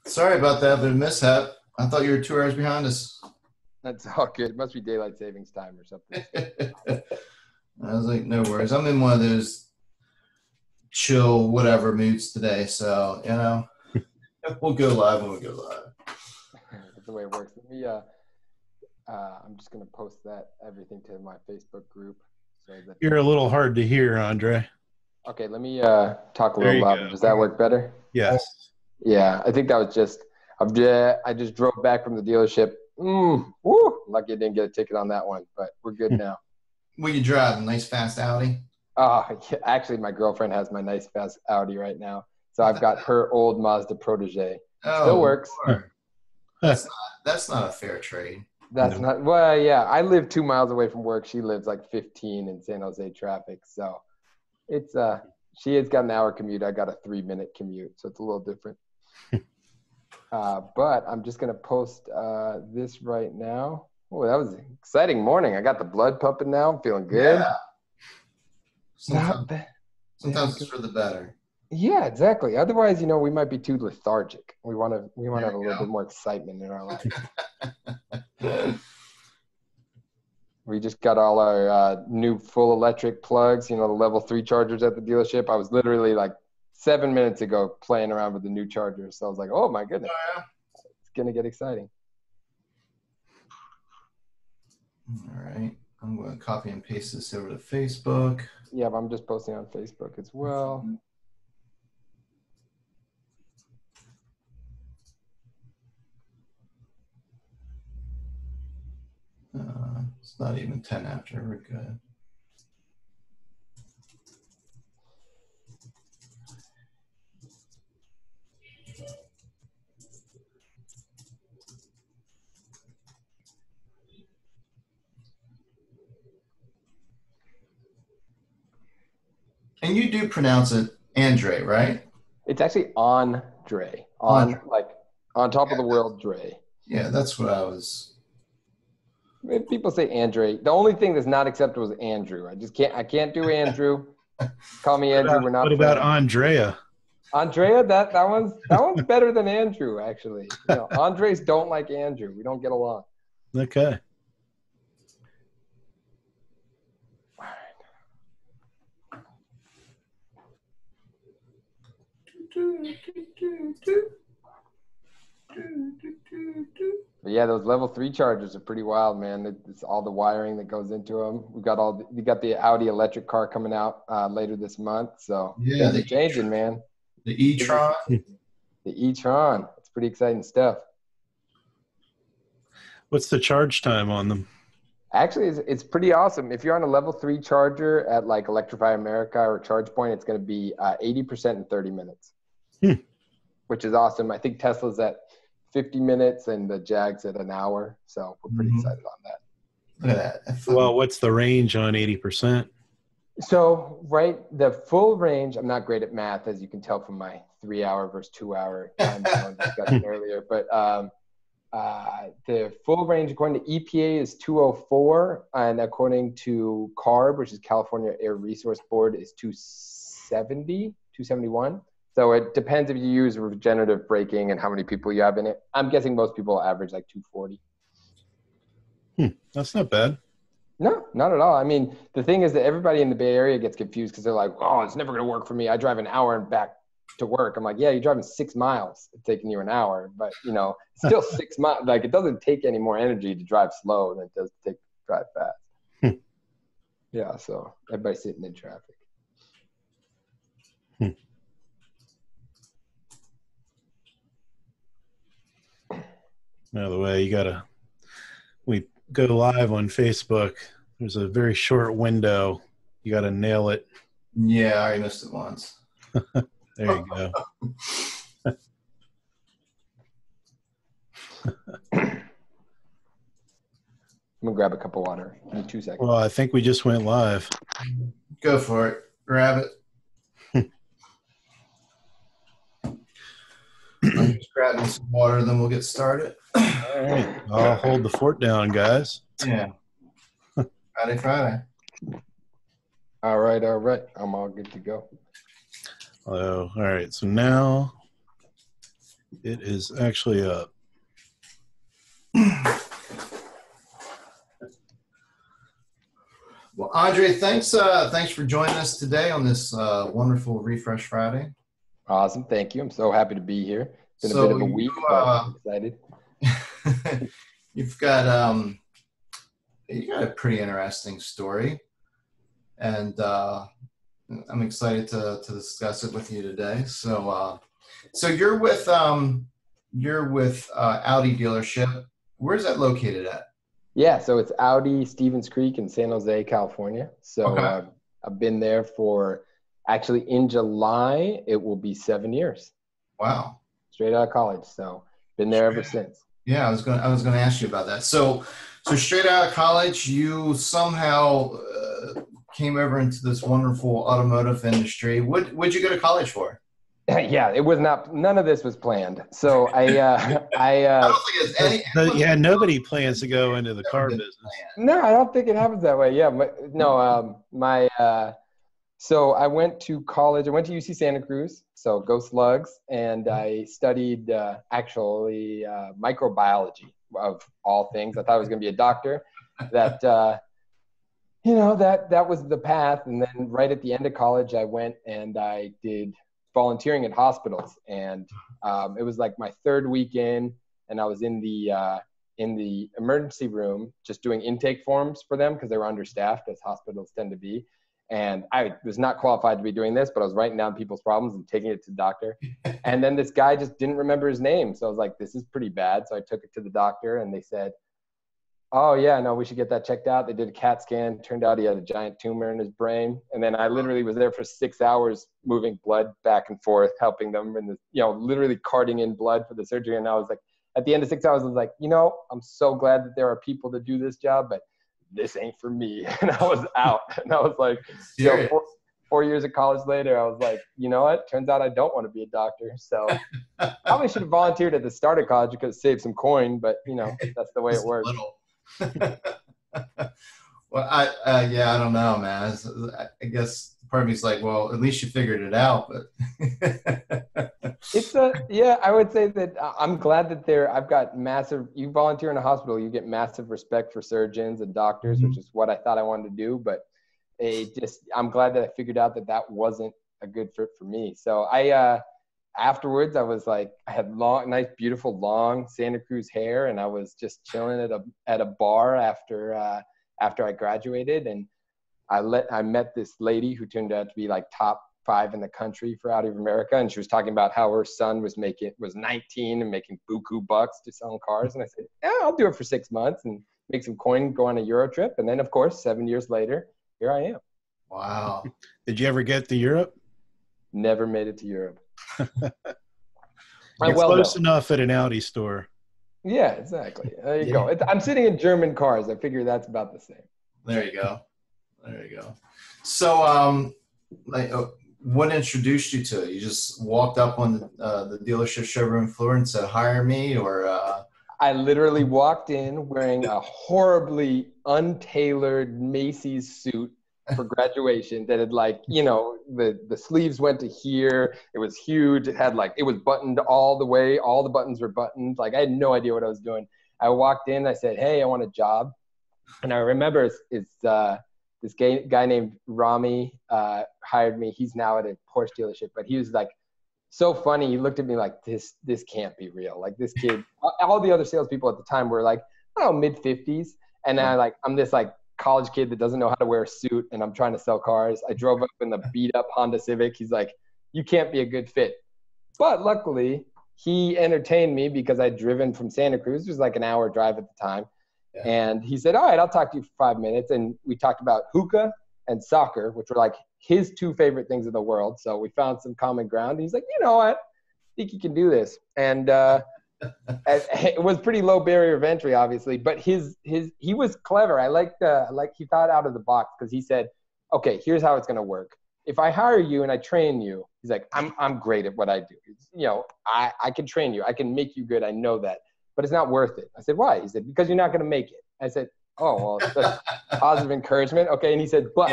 Sorry about that, but mishap. I thought you were 2 hours behind us. That's all good. It must be daylight savings time or something. I was like, no worries. I'm in one of those chill whatever moods today, so we'll go live when we go live. That's the way it works. Let me. I'm just gonna post everything to my Facebook group so that you're a little hard to hear, Andre. Okay, let me talk a little louder. Does that work better? Yes. Yeah, I think that was just. I just drove back from the dealership. Woo! Lucky I didn't get a ticket on that one, but we're good now. What you driving? Nice fast Audi? Yeah, actually, my girlfriend has my nice fast Audi right now, so I've got her old Mazda Protege. Still works. That's not a fair trade. That's not. Well, yeah, I live 2 miles away from work. She lives like 15 in San Jose traffic, so it's she has got an hour commute. I got a 3-minute commute, so it's a little different. But I'm just going to post this right now. Oh, that was an exciting morning. I got the blood pumping now. I'm feeling good. Yeah. Sometimes it's for the better. Yeah, exactly. Otherwise, we might be too lethargic. We want to have a little bit more excitement in our life. We just got all our new full electric plugs, the level 3 chargers at the dealership. I was literally like 7 minutes ago playing around with the new charger. So I was like, oh my goodness, it's going to get exciting. All right. I'm going to copy and paste this over to Facebook. Yeah, but I'm just posting on Facebook as well. It's not even 10 after. We're good. And you do pronounce it Andrei, right? It's actually Andre. On top of the world, Dre. Yeah, that's what I was. People say Andre. The only thing that's not acceptable is Andrew. I can't do Andrew. Call me Andrew. We're not. What about Andrea? Andrea, that one's better than Andrew, actually. Andres don't like Andrew. We don't get along. Okay. But yeah, those level 3 chargers are pretty wild, man. It's all the wiring that goes into them. We got the Audi electric car coming out later this month, so yeah, things are changing, man. The e-tron. The e-tron. It's pretty exciting stuff. What's the charge time on them? Actually, it's pretty awesome. If you're on a level 3 charger at like Electrify America or ChargePoint, it's going to be 80% in 30 minutes, which is awesome. I think Tesla's at 50 minutes and the Jag's at an hour. So we're pretty excited on that. Look at that. Well, what's the range on 80%? So, the full range, I'm not great at math, as you can tell from my 3-hour versus 2-hour time discussion earlier. But the full range, according to EPA, is 204. And according to CARB, which is California Air Resource Board, is 271. So it depends if you use regenerative braking and how many people you have in it. I'm guessing most people average like 240. That's not bad. No, not at all. I mean, the thing is that everybody in the Bay Area gets confused because they're like, oh, it's never going to work for me. I drive an hour and back to work. I'm like, yeah, you're driving 6 miles. It's taking you an hour. But, still 6 miles. Like, it doesn't take any more energy to drive slow than it does to drive fast. Yeah, so everybody's sitting in traffic. By the way, we go live on Facebook. There's a very short window. You got to nail it. Yeah, I already missed it once. There you go. I'm going to grab a cup of water. Give me 2 seconds. Well, I think we just went live. Go for it. Grab it. I'm just grabbing some water, then we'll get started. All right. I'll hold the fort down, guys. Yeah. Friday. All right. I'm all good to go. Oh, all right. So now It is actually up. Well, Andrei, thanks for joining us today on this wonderful Refresh Friday. Awesome. Thank you. I'm so happy to be here. It's been a bit of a week, but I'm excited. You've got a pretty interesting story, and I'm excited to discuss it with you today. So you're with Audi dealership. Where's that located at? Yeah, so it's Audi Stevens Creek in San Jose, California. So Okay. I've been there for, actually in July, it will be 7 years. Wow. Straight out of college. So been there ever since. Yeah, I was gonna ask you about that. So straight out of college, you somehow came over into this wonderful automotive industry. What'd you go to college for? Yeah, it was not. None of this was planned. So I don't think it's nobody plans to go into the car business. No, I don't think it happens that way. Yeah, so I went to college. I went to UC Santa Cruz, so go Slugs, and I studied microbiology of all things. I thought I was going to be a doctor. That that was the path. And then right at the end of college, I went and I did volunteering at hospitals, and it was like my third weekend, and I was in the emergency room just doing intake forms for them because they were understaffed, as hospitals tend to be. And I was not qualified to be doing this, but I was writing down people's problems and taking it to the doctor. And then this guy just didn't remember his name. So I was like, this is pretty bad. So I took it to the doctor, and they said, oh, yeah, no, we should get that checked out. They did a CAT scan. Turned out he had a giant tumor in his brain. And then I literally was there for 6 hours moving blood back and forth, helping them, and literally carting in blood for the surgery. And I was like, at the end of 6 hours, I was like, I'm so glad that there are people to do this job, but this ain't for me. And I was out. And I was like, 4 years of college later, I was like, you know what? Turns out I don't want to be a doctor. So probably should have volunteered at the start of college because it saved some coin, but that's the way it works. Well, I don't know, man. I guess part of me is like, well, at least you figured it out. But I would say that I'm glad that I've got massive. You volunteer in a hospital, you get massive respect for surgeons and doctors, which is what I thought I wanted to do. But I'm glad that I figured out that wasn't a good fit for me. So afterwards, I was like, I had nice, beautiful, long Santa Cruz hair, and I was just chilling at a bar after I graduated, and I met this lady who turned out to be like top 5 in the country for Audi of America, and she was talking about how her son was 19 and making buku bucks to selling cars, and I said, yeah, I'll do it for 6 months and make some coin, go on a Euro trip, and then of course 7 years later, here I am. Wow. Did you ever get to Europe? Never made it to Europe. Close enough at an Audi store. Yeah, exactly. There you go. I'm sitting in German cars. I figure that's about the same. There you go. So, what introduced you to it? You just walked up on the dealership showroom floor and said, "Hire me," or? I literally walked in wearing a horribly untailored Macy's suit for graduation that had the sleeves went to here. It was huge. It had it was buttoned all the way. All the buttons were buttoned. I had no idea what I was doing. I walked in. I said, "Hey, I want a job." And I remember this guy named Rami hired me. He's now at a Porsche dealership, but he was so funny. He looked at me like, this can't be real. This kid, all the other salespeople at the time were mid-50s. And I'm this college kid that doesn't know how to wear a suit, and I'm trying to sell cars. I drove up in the beat up Honda Civic. He's like, you can't be a good fit. But luckily he entertained me because I'd driven from Santa Cruz. It was an hour drive at the time. Yeah. And he said, all right, I'll talk to you for 5 minutes. And we talked about hookah and soccer, which were his 2 favorite things in the world. So we found some common ground. And he's like, you know what? I think you can do this. And it was pretty low barrier of entry, obviously, but he was clever. I liked he thought out of the box, because he said, okay, here's how it's going to work. If I hire you and I train you, he's like, I'm great at what I do. I can train you. I can make you good. I know that, but it's not worth it. I said, why? He said, because you're not going to make it. I said, oh, well, that's positive encouragement. Okay. And he said, but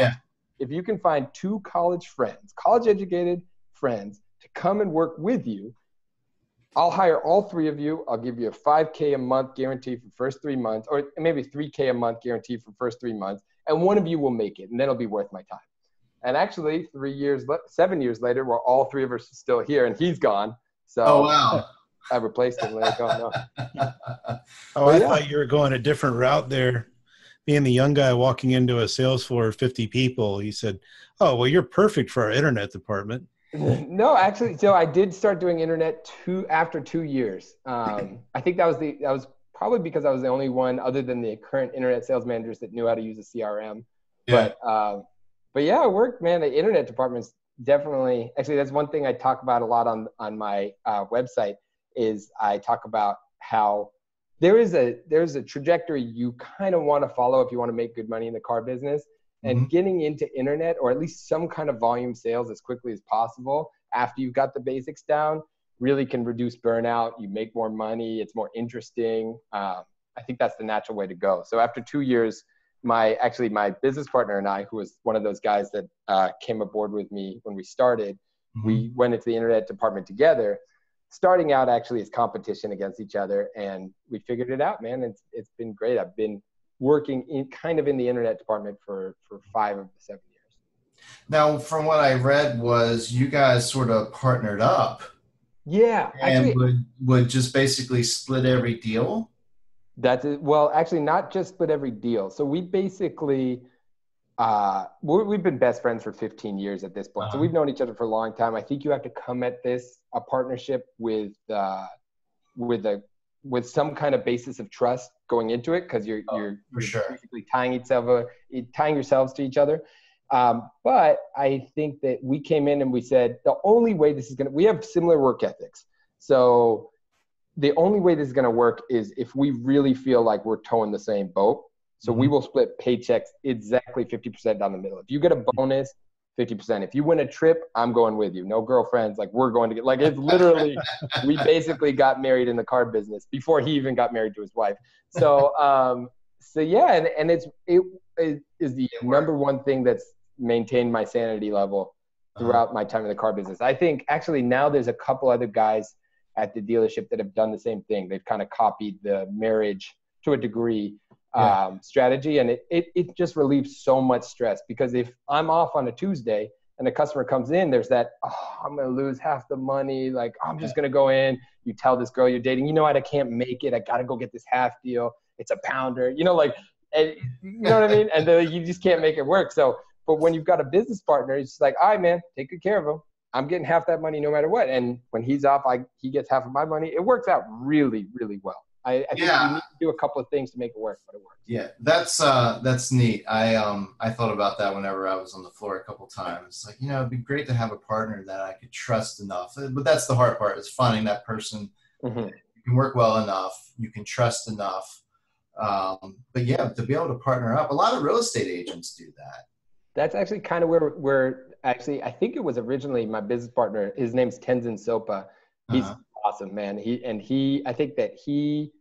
if you can find 2 college educated friends to come and work with you, I'll hire all 3 of you. I'll give you a $5K a month guarantee for the first 3 months, or maybe $3K a month guarantee for the first 3 months. And one of you will make it, and then it'll be worth my time. And actually 7 years later, we're all 3 of us still here, and he's gone. So Oh, wow. I replaced him. Let it go. No. Oh, I thought you were going a different route there. Being the young guy walking into a sales floor of 50 people, he said, "Oh, well, you're perfect for our internet department." No, actually, so I did start doing internet after 2 years. I think that was probably because I was the only one other than the current internet sales managers that knew how to use a CRM. Yeah. But yeah, it worked, man. The internet department's definitely, actually, that's one thing I talk about a lot on my website is I talk about how there's a trajectory you kind of want to follow if you want to make good money in the car business. And getting into internet, or at least some kind of volume sales as quickly as possible after you've got the basics down, really can reduce burnout. You make more money. It's more interesting. I think that's the natural way to go. So after 2 years, my business partner and I, who was one of those guys that came aboard with me when we started, we went into the internet department together, starting out actually as competition against each other. And we figured it out, man. It's been great. I've been working in the internet department for 5 of the 7 years. Now, from what I read was you guys sort of partnered up. Yeah. And actually, would just basically split every deal? That's it. Well, actually not just split every deal. So we basically, we've been best friends for 15 years at this point. So we've known each other for a long time. I think you have to come at a partnership with some kind of basis of trust going into it, because you're basically tying yourselves to each other. But I think that we came in and we said the only way we have similar work ethics. So the only way this is going to work is if we really feel like we're towing the same boat. So we will split paychecks exactly 50% down the middle. If you get a bonus, 50%. If you win a trip, I'm going with you. No girlfriends. Like, we're going to get, like, it's literally, we basically got married in the car business before he even got married to his wife. So, yeah, and it is the number one thing that's maintained my sanity level throughout my time in the car business. I think actually now there's a couple other guys at the dealership that have done the same thing. They've kind of copied the marriage to a degree strategy, and it just relieves so much stress, because if I'm off on a Tuesday and a customer comes in, there's that, I'm going to lose half the money. Like, I'm just going to go in. You tell this girl you're dating, you know what, I can't make it. I got to go get this half deal. It's a pounder, you know, like, and, you know what I mean? And then you just can't make it work. So, but when you've got a business partner, it's just like, all right, man, take good care of him. I'm getting half that money no matter what. And when he's off, he gets half of my money. It works out really, really well. I think you need to do a couple of things to make it work, but it works. Yeah, that's neat. I thought about that whenever I was on the floor a couple times. Like, it'd be great to have a partner that I could trust enough. But that's the hard part, is finding that person that you can work well enough, you can trust enough. But yeah, to be able to partner up, a lot of real estate agents do that. That's actually kind of where actually, I think it was originally my business partner. His name's Tenzin Sopa. He's awesome, man. I think that he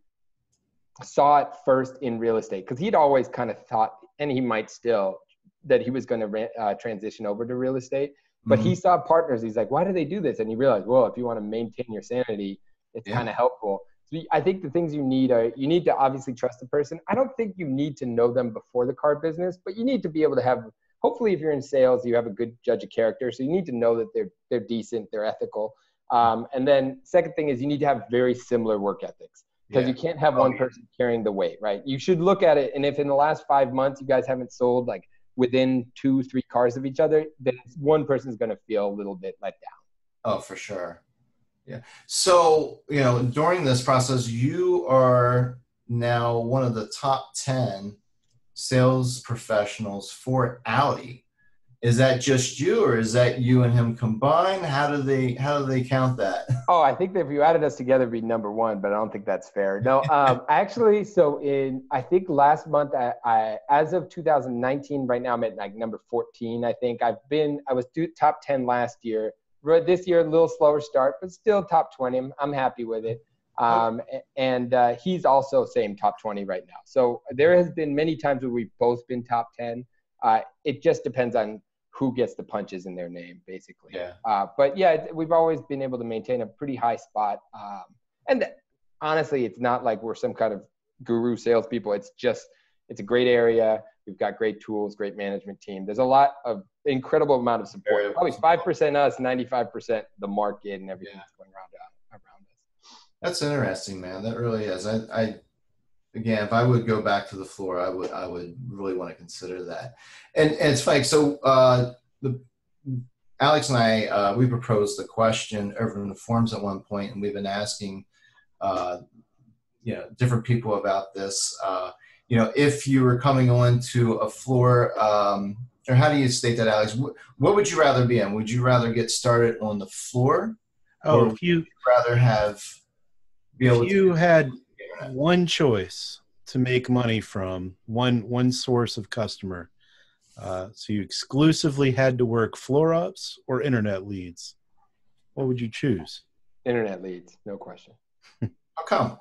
saw it first in real estate, because he'd always kind of thought, and he might still, that he was going to transition over to real estate. But he saw partners. He's like, why do they do this? And he realized, well, if you want to maintain your sanity, it's kind of helpful. So I think the things you need to obviously trust the person. I don't think you need to know them before the car business, but you need to be able to have, hopefully if you're in sales, you have a good judge of character. So you need to know that they're decent, they're ethical. And then second thing is you need to have very similar work ethics, because you can't have one person carrying the weight, right? You should look at it. And if in the last 5 months you guys haven't sold like within 2-3 cars of each other, then one person's going to feel a little bit let down. Oh, for sure. Yeah. So, during this process, you are now one of the top 10 sales professionals for Audi. Is that just you, or is that you and him combined? How do they count that? Oh, I think that if you added us together, it'd be number one, but I don't think that's fair. No, actually, so I think last month, I as of 2019, right now I'm at like number 14. I think I was top 10 last year. This year, a little slower start, but still top 20. I'm happy with it. And he's also same top 20 right now. So there has been many times where we've both been top 10. It just depends on who gets the punches in their name, basically. Yeah. But yeah, we've always been able to maintain a pretty high spot. And honestly, it's not like we're some kind of guru salespeople. It's a great area. We've got great tools, great management team. There's a lot of incredible amount of support. Probably 5% us, 95% the market and everything that's going around us. That's interesting, man. That really is. I again, if I would go back to the floor, I would really want to consider that. And it's funny. So Alex and I, we proposed the question over in the forums at one point, and we've been asking, different people about this. If you were coming on to a floor, or how do you state that, Alex? What would you rather be in? Would you rather get started on the floor, or would you rather had one choice to make money from, one source of customer, so you exclusively had to work floor ups or internet leads, what would you choose? Internet leads, no question. How come?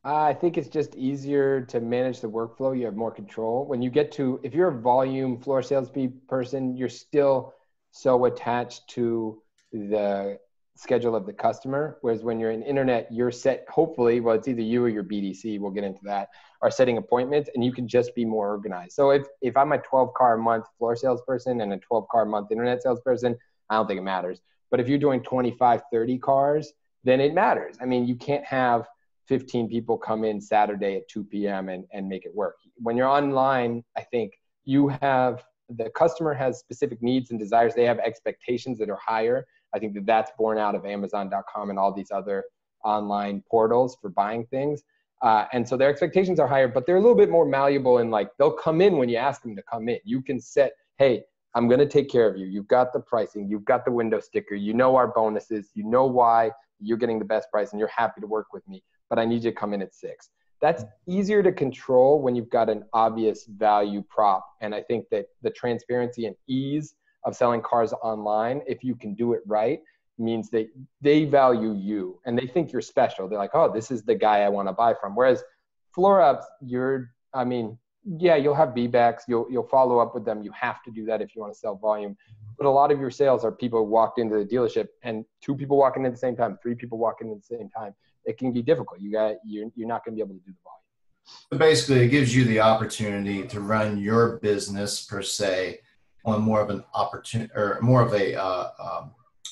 I think it's just easier to manage the workflow. You have more control. When you get to, if you're a volume floor sales person, you're still so attached to the schedule of the customer. Whereas when you're in internet, you're set, hopefully, well, it's either you or your BDC, we'll get into that, are setting appointments, and you can just be more organized. So if I'm a 12 car a month floor salesperson and a 12 car a month internet salesperson, I don't think it matters. But if you're doing 25, 30 cars, then it matters. I mean, you can't have 15 people come in Saturday at 2 p.m. and make it work. When you're online, I think the customer has specific needs and desires. They have expectations that are higher. I think that's born out of Amazon.com and all these other online portals for buying things. And so their expectations are higher, but they're a little bit more malleable, and like they'll come in when you ask them to come in. You can set, hey, I'm going to take care of you. You've got the pricing. You've got the window sticker. You know our bonuses. You know why you're getting the best price and you're happy to work with me, but I need you to come in at 6. That's easier to control when you've got an obvious value prop. And I think that the transparency and ease of selling cars online, if you can do it right, means that they value you and they think you're special. They're like, oh, this is the guy I want to buy from. Whereas floor ups, you'll have B-backs. You'll follow up with them. You have to do that if you want to sell volume. But a lot of your sales are people who walked into the dealership, and 2 people walking in at the same time, 3 people walking in at the same time. It can be difficult. You're not going to be able to do the volume. So basically, it gives you the opportunity to run your business per se on more of an opportunity, or more of an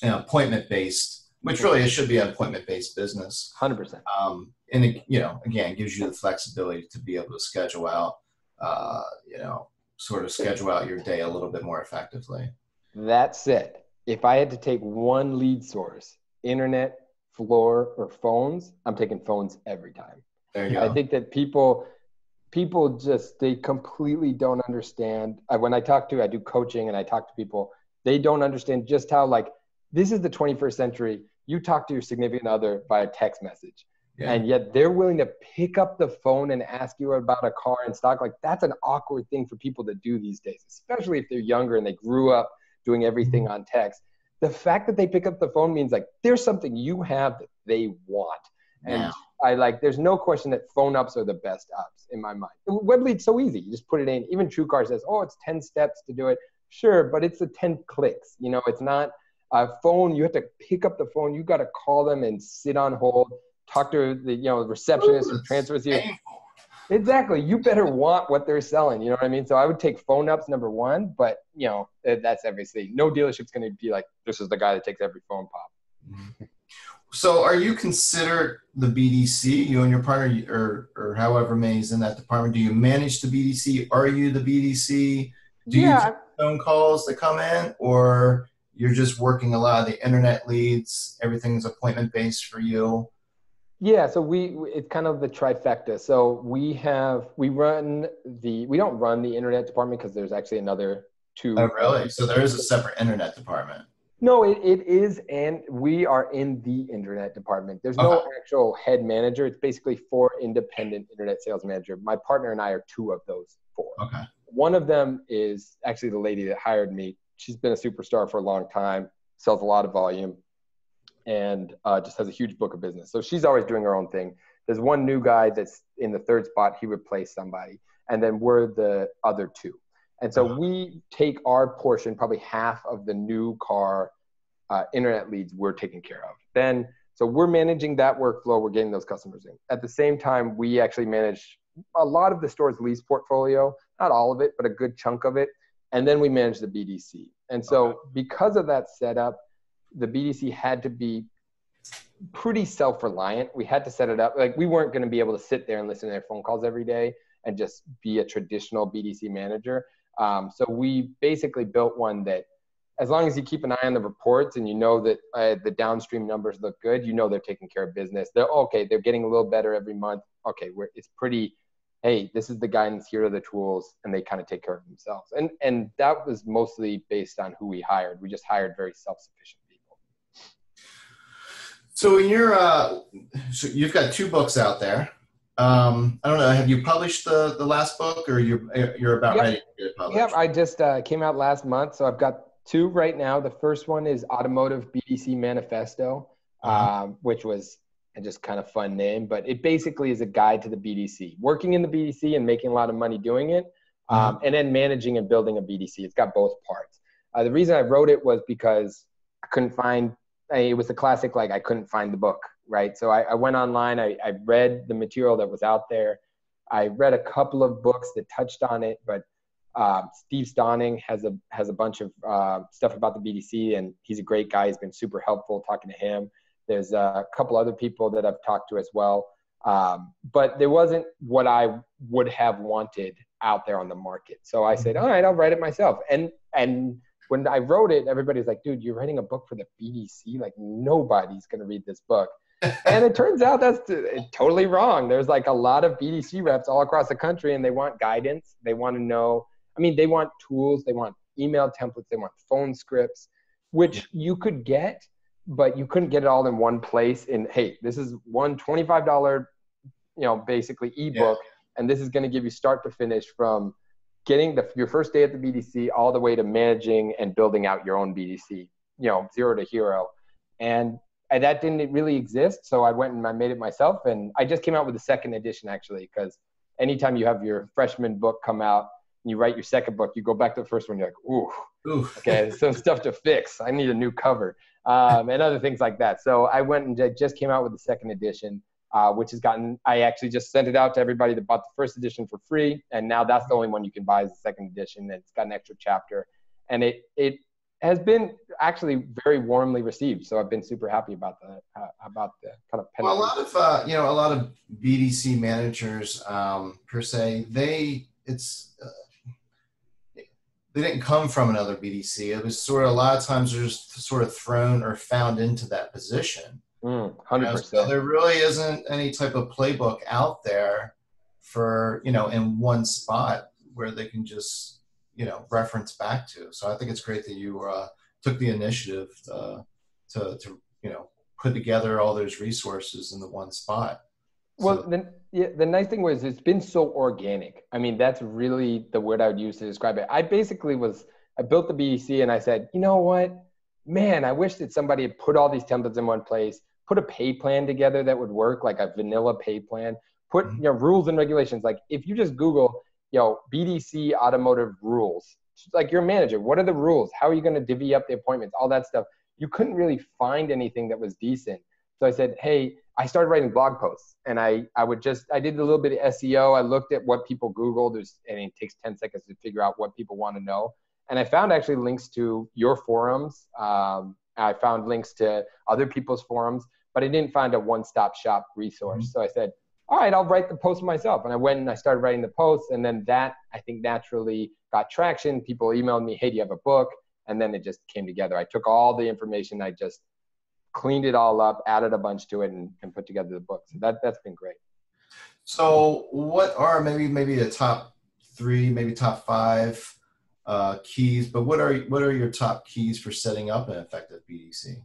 appointment-based, which really it should be an appointment-based business. 100%. And it, again, gives you the flexibility to be able to schedule out, schedule out your day a little bit more effectively. That said, if I had to take one lead source, internet, floor, or phones, I'm taking phones every time. There you go. I think that people they completely don't understand. When I do coaching and I talk to people, they don't understand just how, like, this is the 21st century. You talk to your significant other via text message. Yeah. And yet they're willing to pick up the phone and ask you about a car in stock. Like, that's an awkward thing for people to do these days, especially if they're younger and they grew up doing everything on text. The fact that they pick up the phone means like there's something you have that they want. And there's no question that phone ups are the best ups in my mind. Web lead's so easy. You just put it in. Even TrueCar says, oh, it's 10 steps to do it. Sure, but it's the 10 clicks. It's not a phone. You have to pick up the phone. You got to call them and sit on hold, talk to the receptionist who transfers you. Exactly. You better want what they're selling. You know what I mean? So I would take phone ups number 1, but that's obviously no dealership's going to be like, this is the guy that takes every phone pop. Mm-hmm. So are you considered the BDC, you and your partner, or however many is in that department? Do you manage the BDC? Are you the BDC? Do you take phone calls that come in, or you're just working a lot of the internet leads? Everything's appointment based for you? Yeah, so it's kind of the trifecta. So we don't run the internet department because there's actually another 2. Oh, really? So there is a separate internet department? No, it is, and we are in the internet department. There's no actual head manager. It's basically 4 independent internet sales manager. My partner and I are 2 of those 4. Okay. One of them is actually the lady that hired me. She's been a superstar for a long time, sells a lot of volume, and just has a huge book of business. So she's always doing her own thing. There's one new guy that's in the 3rd spot. He replaced somebody. And then we're the other 2. And so we take our portion, probably half of the new car internet leads we're taking care of. Then, so we're managing that workflow. We're getting those customers in. At the same time, we actually manage a lot of the store's lease portfolio, not all of it, but a good chunk of it. And then we manage the BDC. And so because of that setup, the BDC had to be pretty self-reliant. We had to set it up. Like, we weren't going to be able to sit there and listen to their phone calls every day and just be a traditional BDC manager. So we basically built one that, as long as you keep an eye on the reports and you know that the downstream numbers look good, you know they're taking care of business. They're okay. They're getting a little better every month. Okay, it's pretty. Hey, this is the guidance. Here are the tools, and they kind of take care of themselves. And that was mostly based on who we hired. We just hired very self-sufficient people. So in your, so you've got 2 books out there. I don't know. Have you published the last book, or you're about ready to get it published? Yeah, I just came out last month, so I've got 2 right now. The first one is Automotive BDC Manifesto, which was just kind of fun name, but it basically is a guide to the BDC, working in the BDC and making a lot of money doing it, and then managing and building a BDC. It's got both parts. The reason I wrote it was because I couldn't find, it was the classic, like, I couldn't find the book, right? So I went online, I read the material that was out there. I read a couple of books that touched on it, but Steve Stauning has a bunch of stuff about the BDC, and he's a great guy. He's been super helpful talking to him. There's a couple other people that I've talked to as well. But there wasn't what I would have wanted out there on the market. So I said, all right, I'll write it myself. And when I wrote it, everybody's like, dude, you're writing a book for the BDC? Like, nobody's going to read this book. And it turns out that's totally wrong. There's like a lot of BDC reps all across the country, and they want guidance. They want to know, they want tools, they want email templates, they want phone scripts, which you could get, but you couldn't get it all in one place. And hey, this is one $25, basically ebook, and this is going to give you start to finish from getting your first day at the BDC all the way to managing and building out your own BDC, 0 to hero. And that didn't really exist. So I went and I made it myself. And I just came out with the 2nd edition, actually, because anytime you have your freshman book come out and you write your 2nd book, you go back to the first one, you're like, ooh, okay, some stuff to fix. I need a new cover, and other things like that. So I went and just came out with the 2nd edition, which has I actually just sent it out to everybody that bought the 1st edition for free. And now that's the only one you can buy is the 2nd edition. And it's got an extra chapter, and it has been actually very warmly received. So I've been super happy about the kind of penalty. Well, a lot of BDC managers, per se, they didn't come from another BDC. It was sort of, a lot of times they're just sort of thrown or found into that position. 100%. So there really isn't any type of playbook out there for, in one spot where they can just, reference back to. So I think it's great that you took the initiative to put together all those resources in the one spot. Well, the nice thing was it's been so organic. That's really the word I would use to describe it. I basically I built the BDC and I said, you know what, man, I wish that somebody had put all these templates in one place, put a pay plan together that would work, like a vanilla pay plan, put rules and regulations. Like, if you just Google, BDC automotive rules, like, you're a manager, what are the rules? How are you going to divvy up the appointments? All that stuff. You couldn't really find anything that was decent. So I said, hey, I started writing blog posts, and I did a little bit of SEO. I looked at what people Googled, and it takes 10 seconds to figure out what people want to know. And I found actually links to your forums. I found links to other people's forums, but I didn't find a one-stop shop resource. So I said, all right, I'll write the post myself. And I went and I started writing the posts, and then that, I think, naturally got traction. People emailed me, hey, do you have a book? And then it just came together. I took all the information, I just cleaned it all up, added a bunch to it, and put together the book. So that's been great. So what are maybe the top 3, maybe top 5 keys, but what are your top keys for setting up an effective BDC?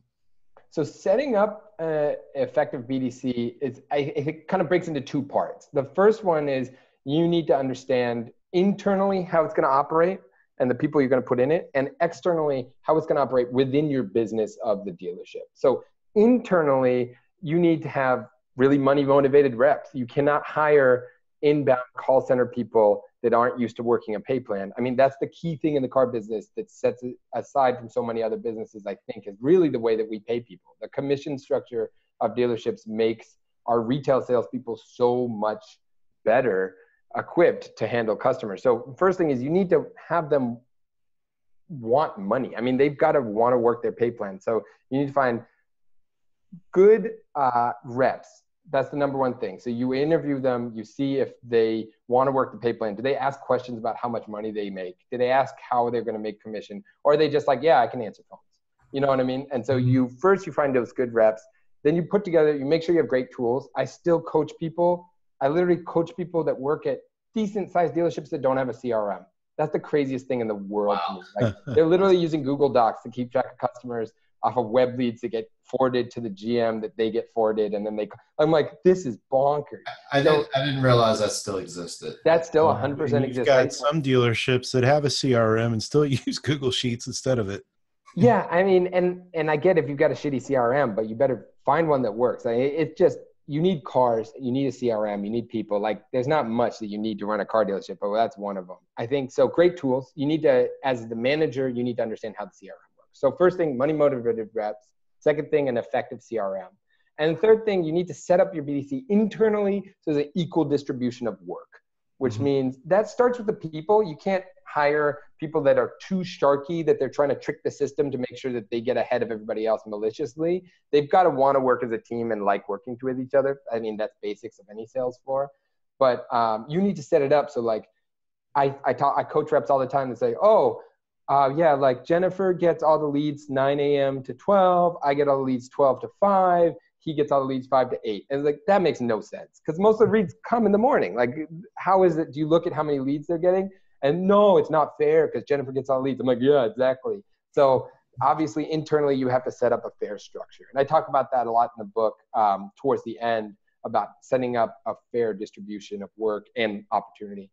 So setting up an effective BDC it kind of breaks into 2 parts. The first one is you need to understand internally how it's going to operate and the people you're going to put in it, and externally how it's going to operate within your business of the dealership. So internally, you need to have really money motivated reps. You cannot hire inbound call center people that aren't used to working a pay plan. I mean, that's the key thing in the car business that sets it aside from so many other businesses, I think, is really the way that we pay people. The commission structure of dealerships makes our retail salespeople so much better equipped to handle customers. So first thing is you need to have them want money. I mean, they've got to want to work their pay plan. So you need to find good reps. That's the number one thing. So you interview them, you see if they want to work the pay plan. Do they ask questions about how much money they make? Do they ask how they're going to make commission? Or are they just like, yeah, I can answer phones? You know what I mean? And so you find those good reps. Then you put together, you make sure you have great tools. I still coach people. I literally coach people that work at decent sized dealerships that don't have a CRM. That's the craziest thing in the world to me. Like, they're literally using Google Docs to keep track of customers off of web leads that get forwarded to the GM that they get forwarded. And then I'm like, this is bonkers. I didn't realize that still existed. That still 100% exists. You've got some dealerships that have a CRM and still use Google Sheets instead of it. Yeah, I mean, and I get if you've got a shitty CRM, but you better find one that works. I mean, it's just, you need cars, you need a CRM, you need people. Like, there's not much that you need to run a car dealership, but that's one of them. I think so. Great tools. You need to, as the manager, you need to understand how the CRM works. So first thing, money motivated reps. Second thing, an effective CRM. And third thing, you need to set up your BDC internally so there's an equal distribution of work, which means that starts with the people. You can't hire people that are too sharky, that they're trying to trick the system to make sure that they get ahead of everybody else maliciously. They've got to want to work as a team and like working with each other. I mean, that's basics of any sales floor. But you need to set it up so, like, I coach reps all the time and say, yeah, like Jennifer gets all the leads 9 a.m. to 12. I get all the leads 12 to 5. He gets all the leads 5 to 8. And it's like, that makes no sense because most of the leads come in the morning. Like, how is it? Do you look at how many leads they're getting? And no, it's not fair because Jennifer gets all the leads. I'm like, yeah, exactly. So obviously internally you have to set up a fair structure. And I talk about that a lot in the book towards the end about setting up a fair distribution of work and opportunity.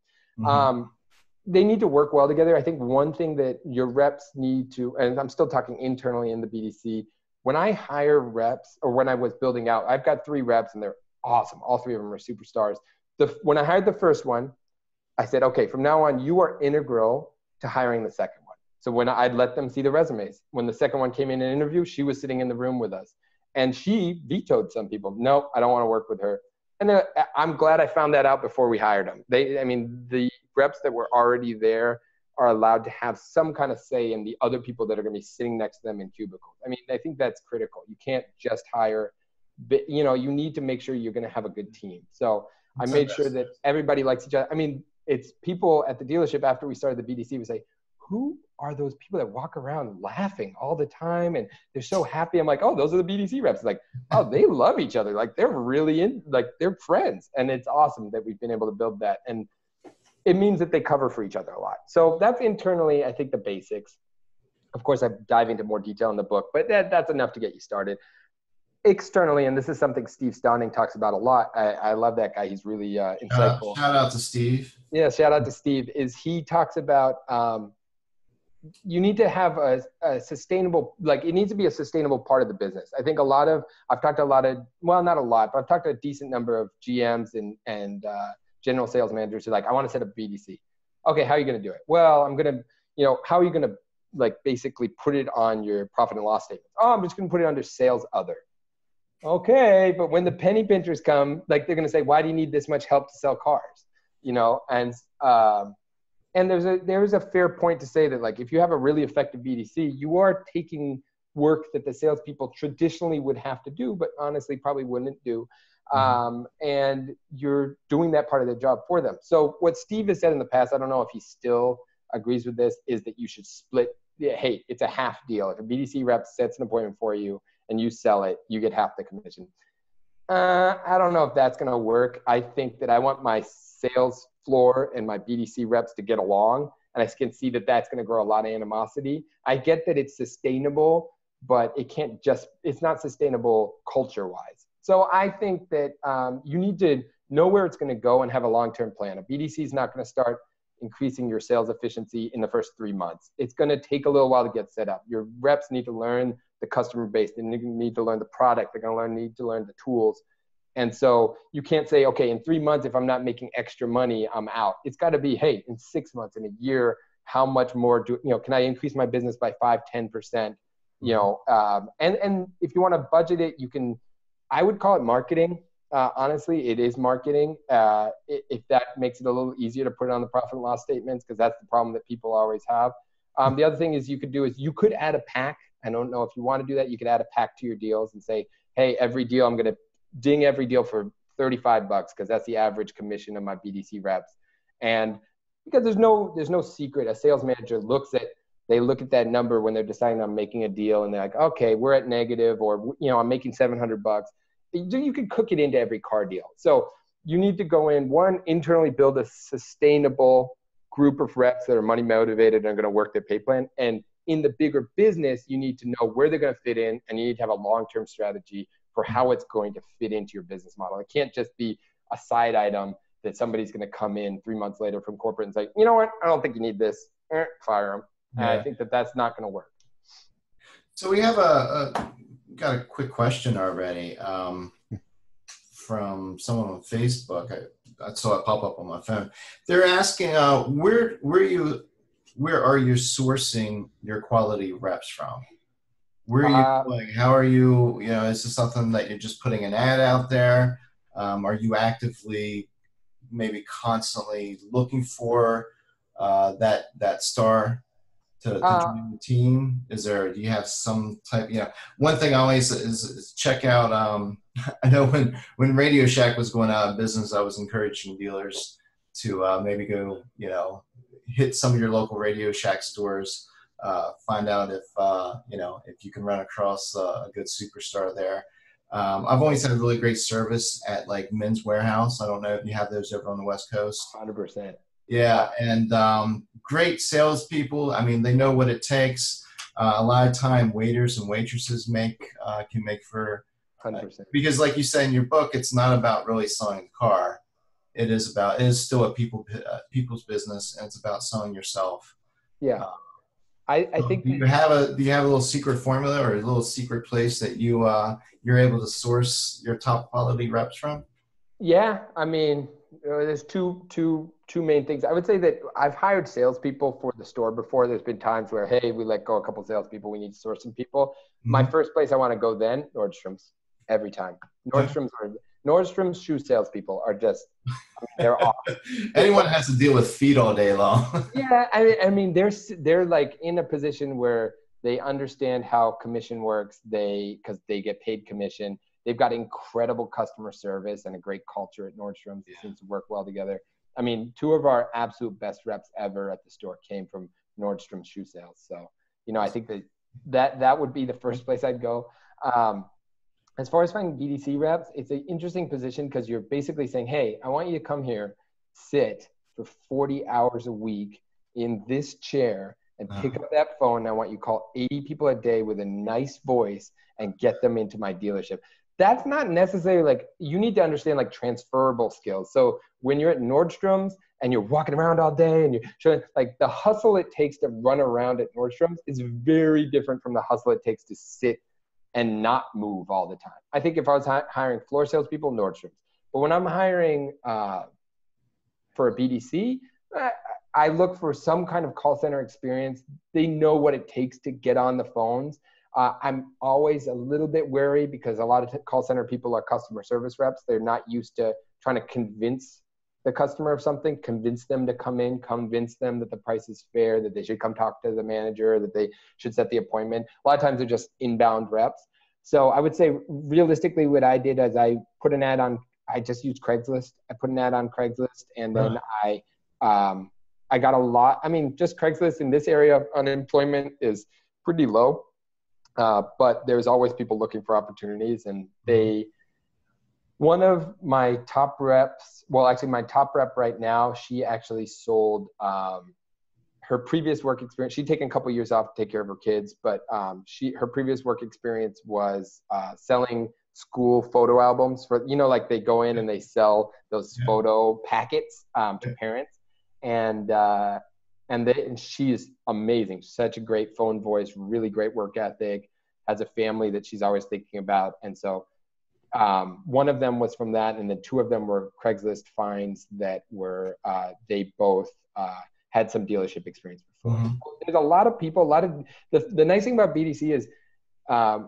They need to work well together. I think one thing that your reps need to, and I'm still talking internally in the BDC, when I hire reps or when I was building out, I've got 3 reps and they're awesome. All 3 of them are superstars. When I hired the first one, I said, okay, from now on, you are integral to hiring the second one. So when I'd let them see the resumes, when the second one came in an interview, she was sitting in the room with us. And she vetoed some people. No, I don't want to work with her. And I'm glad I found that out before we hired them. The reps that were already there are allowed to have some kind of say in the other people that are going to be sitting next to them in cubicles. I mean, I think that's critical. You can't just hire, but, you need to make sure you're going to have a good team. So I made sure that everybody likes each other. I mean, it's people at the dealership after we started the BDC would say, who are those people that walk around laughing all the time and they're so happy? I'm like, oh, those are the BDC reps. Like, oh, they love each other. Like, they're really they're friends. And it's awesome that we've been able to build that. And it means that they cover for each other a lot. So that's internally, I think, the basics. Of course, I dive into more detail in the book, but that's enough to get you started. Externally, and this is something Steve Stauning talks about a lot. I love that guy. He's really insightful. Shout out to Steve. Yeah, shout out to Steve. He talks about you need to have a sustainable, it needs to be a sustainable part of the business. I think I've talked to a lot of, well, not a lot, but I've talked to a decent number of GMs and general sales managers who are like, I want to set up BDC. Okay, how are you going to do it? Well, I'm going to, how are you going to basically put it on your profit and loss statement? Oh, I'm just going to put it under sales other. Okay, but when the penny pinchers come, they're going to say, why do you need this much help to sell cars? And there's a fair point to say that, if you have a really effective BDC, you are taking work that the salespeople traditionally would have to do, but honestly probably wouldn't do. And you're doing that part of their job for them. So what Steve has said in the past, I don't know if he still agrees with this, is that you should split. Hey, it's a half deal. If a BDC rep sets an appointment for you and you sell it, you get half the commission. I don't know if that's going to work. I think that I want my sales floor and my BDC reps to get along, and I can see that that's going to grow a lot of animosity. I get that it's sustainable, but it's not sustainable culture-wise. So I think that you need to know where it's going to go and have a long-term plan. A BDC is not going to start increasing your sales efficiency in the first 3 months. It's going to take a little while to get set up. Your reps need to learn the customer base. They need to learn the product. They're going to need to learn the tools. And so you can't say, okay, in 3 months, if I'm not making extra money, I'm out. It's got to be, hey, in 6 months, in a year, how much more can I increase my business by 5-10%? And if you want to budget it, I would call it marketing. Honestly, it is marketing. If that makes it a little easier to put it on the profit and loss statements, because that's the problem that people always have. The other thing is you could add a pack. I don't know if you want to do that. You could add a pack to your deals and say, hey, every deal, I'm going to ding every deal for $35 because that's the average commission of my BDC reps. And because there's no secret, a sales manager they look at that number when they're deciding on making a deal, and they're like, okay, we're at negative, or, I'm making $700. You could cook it into every car deal. So you need to go in, one, internally build a sustainable group of reps that are money motivated and are going to work their pay plan. And in the bigger business, you need to know where they're going to fit in, and you need to have a long-term strategy for how it's going to fit into your business model. It can't just be a side item that somebody's going to come in 3 months later from corporate and say, you know what, I don't think you need this, fire them. Yeah. And I think that's not going to work. So we have got a quick question already from someone on Facebook. I saw it pop up on my phone. They're asking, where are you sourcing your quality reps from? Where are you going? How are you, is this something that you're just putting an ad out there? Are you actively maybe constantly looking for that star to join the team? Do you have some type, one thing I always is check out, I know when Radio Shack was going out of business, I was encouraging dealers to maybe go, hit some of your local Radio Shack stores, find out if you can run across a good superstar there. I've always had a really great service at like Men's Warehouse. I don't know if you have those over on the West Coast. 100%. Yeah, and great salespeople. I mean, they know what it takes. A lot of time, waiters and waitresses can make for 100%. Because, like you say in your book, it's not about really selling the car. It is still a people's business, and it's about selling yourself. Yeah, I think. Do you have a little secret formula or a little secret place that you're able to source your top quality reps from? Yeah, I mean, there's two main things. I would say that I've hired salespeople for the store before. There's been times where, hey, we let go a couple of salespeople. We need to source some people. Mm-hmm. My first place I want to go then, Nordstrom's, every time. Nordstrom's shoe salespeople are just, they're off. Anyone has to deal with feet all day long. Yeah, I mean, they're like in a position where they understand how commission works. Because they get paid commission. They've got incredible customer service and a great culture at Nordstrom's. It seems to work well together. I mean, two of our absolute best reps ever at the store came from Nordstrom shoe sales. So, I think that would be the first place I'd go. As far as finding BDC reps, it's an interesting position because you're basically saying, hey, I want you to come here, sit for 40 hours a week in this chair and pick up that phone. And I want you to call 80 people a day with a nice voice and get them into my dealership. That's not necessarily like, you need to understand like transferable skills. So when you're at Nordstrom's and you're walking around all day and you're showing, like, the hustle it takes to run around at Nordstrom's is very different from the hustle it takes to sit and not move all the time. I think if I was hiring floor salespeople, Nordstrom's. But when I'm hiring for a BDC, I look for some kind of call center experience. They know what it takes to get on the phones. I'm always a little bit wary because a lot of call center people are customer service reps. They're not used to trying to convince the customer of something, convince them to come in, convince them that the price is fair, that they should come talk to the manager, that they should set the appointment. A lot of times they're just inbound reps. So I would say realistically what I did is I put an ad on, I just used Craigslist. I put an ad on Craigslist and then I got a lot. I mean, just Craigslist in this area of unemployment is pretty low. But there's always people looking for opportunities, and one of my top reps, well, actually my top rep right now, she actually sold her previous work experience. She'd taken a couple of years off to take care of her kids, but her previous work experience was selling school photo albums for, like they go in and they sell those photo packets to parents. And she is amazing. Such a great phone voice, really great work ethic, has a family that she's always thinking about. And so One of them was from that, and then two of them were Craigslist finds that were they both had some dealership experience before. Mm-hmm. There's a lot of people, the nice thing about BDC is,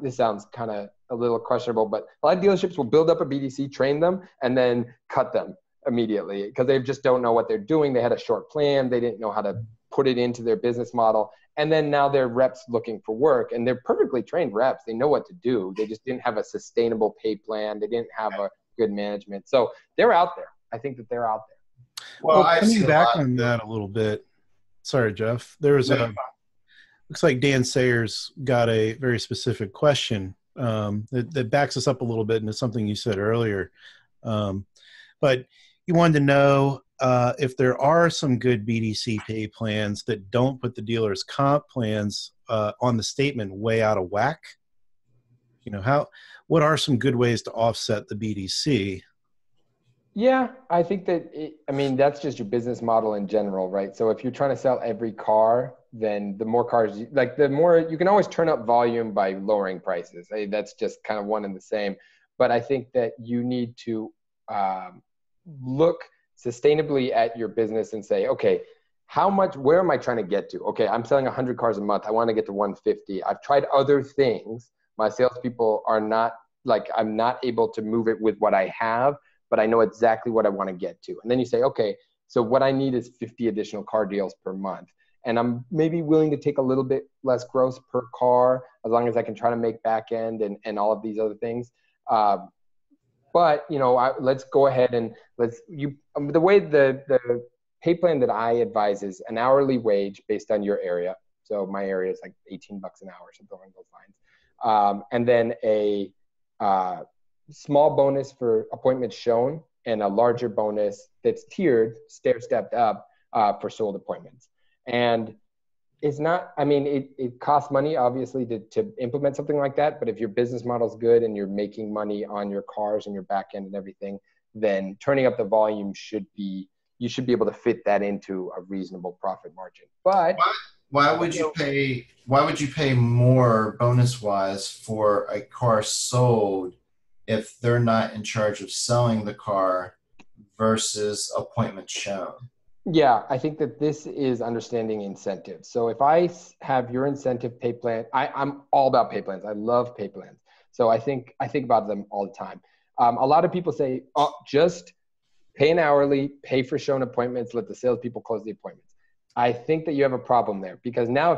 this sounds kind of a little questionable, but a lot of dealerships will build up a BDC, train them, and then cut them immediately because they just don't know what they're doing. They had a short plan. They didn't know how to put it into their business model. And then now they're reps looking for work, and they're perfectly trained reps. They know what to do. They just didn't have a sustainable pay plan. They didn't have a good management. So they're out there. I think that they're out there. Well, coming back on that a little bit. Sorry, Jeff. There's looks like Dan Sayers got a very specific question that backs us up a little bit into something you said earlier. But you wanted to know if there are some good BDC pay plans that don't put the dealer's comp plans on the statement way out of whack. You know, what are some good ways to offset the BDC? Yeah, I think that, that's just your business model in general, right? So if you're trying to sell every car, then the more cars, the more, you can always turn up volume by lowering prices. That's just kind of one and the same. But I think that you need to look sustainably at your business and say, okay, where am I trying to get to? Okay, I'm selling 100 cars a month. I want to get to 150. I've tried other things. My salespeople are not, I'm not able to move it with what I have, but I know exactly what I want to get to. And then you say, okay, so what I need is 50 additional car deals per month. And I'm maybe willing to take a little bit less gross per car as long as I can try to make back end and all of these other things. But, let's go ahead and the way the pay plan that I advise is an hourly wage based on your area. So my area is like $18 an hour, something along those lines. And then a small bonus for appointments shown and a larger bonus that's tiered, stair-stepped up for sold appointments. And it's not, it costs money, obviously, to implement something like that. But if your business model is good and you're making money on your cars and your back end and everything, then turning up the volume you should be able to fit that into a reasonable profit margin. But why would you pay more bonus wise for a car sold if they're not in charge of selling the car versus appointment shown? Yeah, I think that this is understanding incentives. So if I have your incentive pay plan, I'm all about pay plans. I love pay plans. So I think about them all the time. A lot of people say, just pay an hourly, pay for shown appointments, let the salespeople close the appointments. I think that you have a problem there because now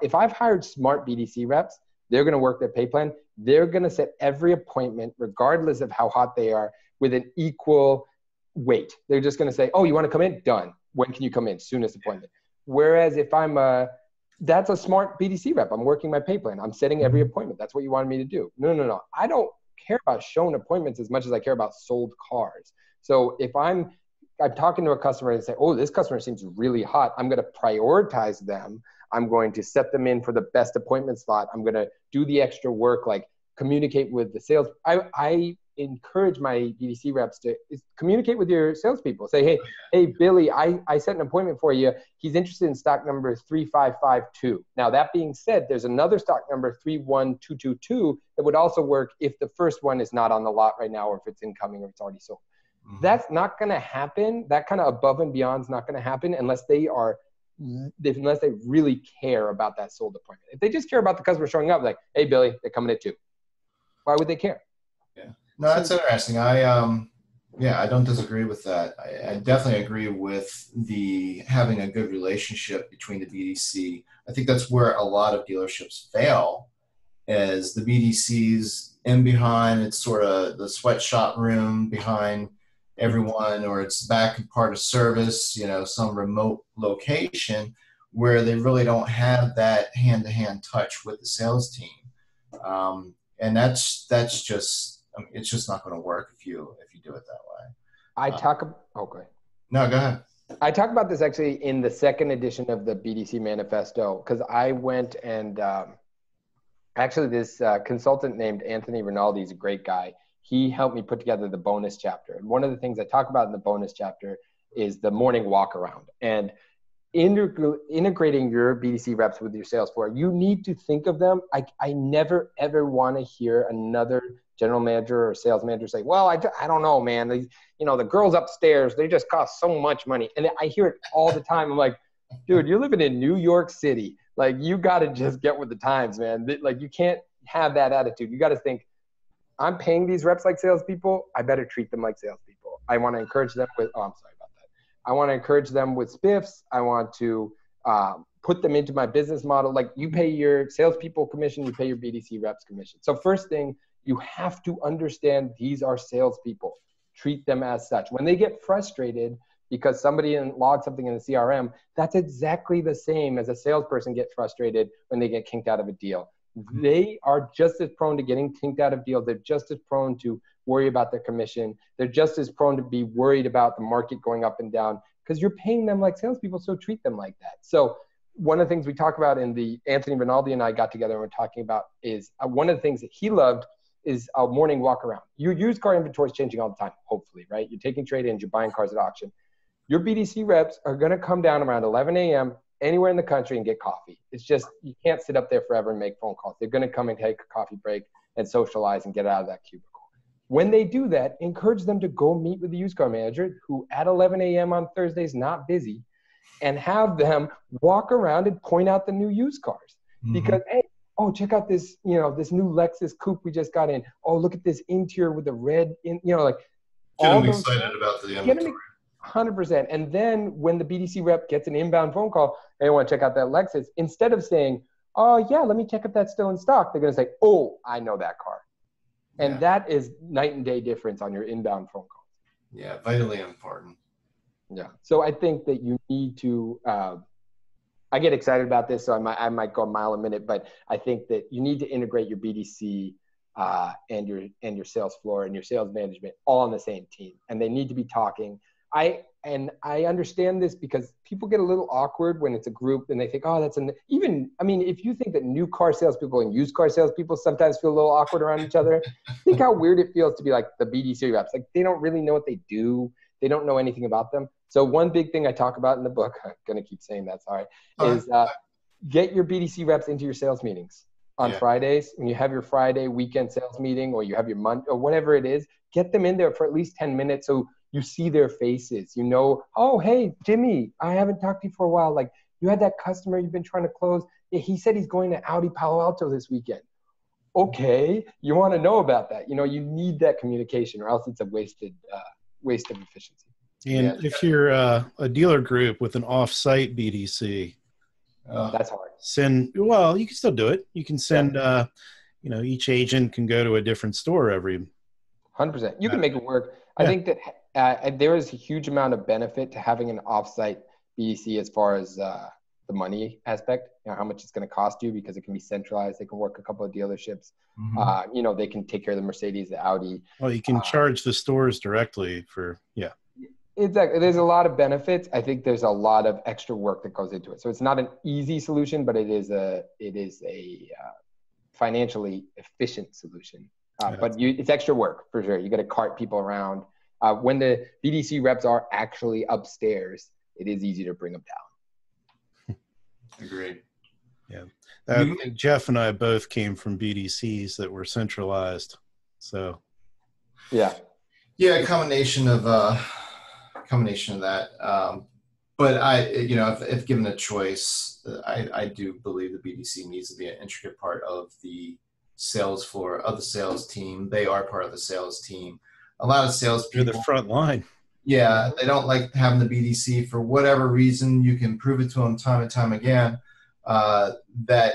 if I've hired smart BDC reps, they're going to work their pay plan. They're going to set every appointment, regardless of how hot they are, with an equal weight. They're just going to say, oh, you want to come in? Done. When can you come in? Soonest appointment. Whereas if that's a smart BDC rep. I'm working my pay plan. I'm setting every appointment. That's what you wanted me to do. No. I don't care about shown appointments as much as I care about sold cars. So if I'm talking to a customer and say, oh, this customer seems really hot, I'm going to prioritize them. I'm going to set them in for the best appointment slot. I'm going to do the extra work, like communicate with the sales. I encourage my BDC reps to communicate with your salespeople. Say, hey, Billy, I set an appointment for you. He's interested in stock number 3552. Now, that being said, there's another stock number 31222 that would also work if the first one is not on the lot right now or if it's incoming or it's already sold. Mm-hmm. That's not going to happen. That kind of above and beyond is not going to happen unless they really care about that sold appointment. If they just care about the customer showing up, like, hey, Billy, they're coming at 2. Why would they care? Yeah. No, that's interesting. I don't disagree with that. I definitely agree with having a good relationship between the BDC. I think that's where a lot of dealerships fail, is the BDC's in behind. It's sort of the sweatshop room behind everyone, or it's back in part of service, some remote location where they really don't have that hand-to-hand touch with the sales team. And that's just, it's just not going to work if you do it that way. No, go ahead. I talk about this actually in the second edition of the BDC manifesto, because I went and actually this consultant named Anthony Rinaldi is a great guy. He helped me put together the bonus chapter. And one of the things I talk about in the bonus chapter is the morning walk around. And integrating your BDC reps with your sales floor, you need to think of them. I never, ever want to hear another general manager or sales manager say, well, I don't know, man. The girls upstairs, they just cost so much money. And I hear it all the time. I'm like, dude, you're living in New York City. Like, you got to just get with the times, man. Like, you can't have that attitude. You got to think, I'm paying these reps like salespeople. I better treat them like salespeople. I want to encourage them with, I'm sorry about that. I want to encourage them with spiffs. I want to put them into my business model. Like, you pay your salespeople commission, you pay your BDC reps commission. So first thing, you have to understand these are salespeople. Treat them as such. When they get frustrated because somebody logged something in the CRM, that's exactly the same as a salesperson gets frustrated when they get kinked out of a deal. They are just as prone to getting kinked out of deals. They're just as prone to worry about their commission. They're just as prone to be worried about the market going up and down because you're paying them like salespeople, so treat them like that. So one of the things we talk about in the Anthony Rinaldi and I got together and we're talking about is one of the things that he loved is a morning walk around. Your used car inventory is changing all the time, hopefully, right? You're taking trade-ins, you're buying cars at auction. Your BDC reps are going to come down around 11 a.m. anywhere in the country and get coffee. It's just, you can't sit up there forever and make phone calls. They're going to come and take a coffee break and socialize and get out of that cubicle. When they do that, encourage them to go meet with the used car manager who at 11 a.m. on Thursday is not busy, and have them walk around and point out the new used cars. Because, hey, oh, check out this, this new Lexus coupe we just got in. Oh, look at this interior with the red, like get them excited about the inventory. 100%. And then when the BDC rep gets an inbound phone call, hey, I want to check out that Lexus, instead of saying, oh, yeah, let me check if that's still in stock, they're going to say, oh, I know that car. And that is night and day difference on your inbound phone calls. Yeah, vitally important. Yeah. So I think that you need to, I get excited about this, so I might go a mile a minute, but I think that you need to integrate your BDC and your sales floor and your sales management all on the same team. And they need to be talking. I understand this because people get a little awkward when it's a group and they think, oh, if you think that new car salespeople and used car salespeople sometimes feel a little awkward around each other, think how weird it feels to be like the BDC reps. Like, they don't really know what they do. They don't know anything about them. So one big thing I talk about in the book, I'm going to keep saying that, sorry, is get your BDC reps into your sales meetings on Fridays. When you have your Friday weekend sales meeting, or you have your month or whatever it is, get them in there for at least 10 minutes so you see their faces. Oh, hey, Jimmy, I haven't talked to you for a while. Like, you had that customer you've been trying to close. He said he's going to Audi Palo Alto this weekend. Okay, you want to know about that. You need that communication, or else it's a waste of efficiency. And if you're a dealer group with an off-site BDC, that's hard. You can still do it. You can send, each agent can go to a different store every. 100%. You can make it work. I think that there is a huge amount of benefit to having an off-site BDC as far as the money aspect, how much it's going to cost you, because it can be centralized. They can work a couple of dealerships. They can take care of the Mercedes, the Audi. Well, you can charge the stores directly for, Exactly. There's a lot of benefits. I think there's a lot of extra work that goes into it. So it's not an easy solution, but it is a financially efficient solution. But it's extra work for sure. You got to cart people around. When the BDC reps are actually upstairs, it is easy to bring them down. Agreed. Yeah. Jeff and I both came from BDCs that were centralized. So. Yeah, a combination of that. But if given a choice, I do believe the BDC needs to be an intricate part of the sales floor, of the sales team. They are part of the sales team. A lot of salespeople, they're the front line. Yeah, they don't like having the BDC for whatever reason. You can prove it to them time and time again that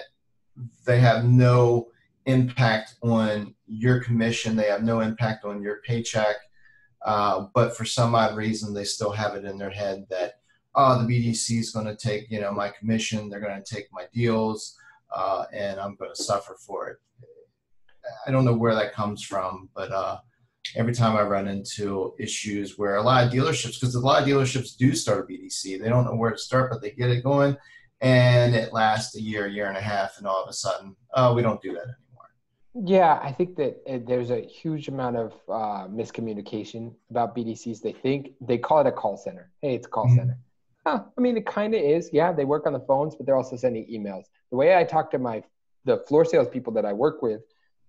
they have no impact on your commission. They have no impact on your paycheck. But for some odd reason, they still have it in their head that, the BDC is going to take, my commission. They're going to take my deals, and I'm going to suffer for it. I don't know where that comes from, but every time I run into issues where a lot of dealerships, because a lot of dealerships do start a BDC, they don't know where to start, but they get it going, and it lasts a year and a half, and all of a sudden, we don't do that anymore. Yeah, I think that there's a huge amount of miscommunication about BDCs. They call it a call center. Hey, it's a call center. It kind of is. Yeah, they work on the phones, but they're also sending emails. The way I talk to the floor salespeople that I work with,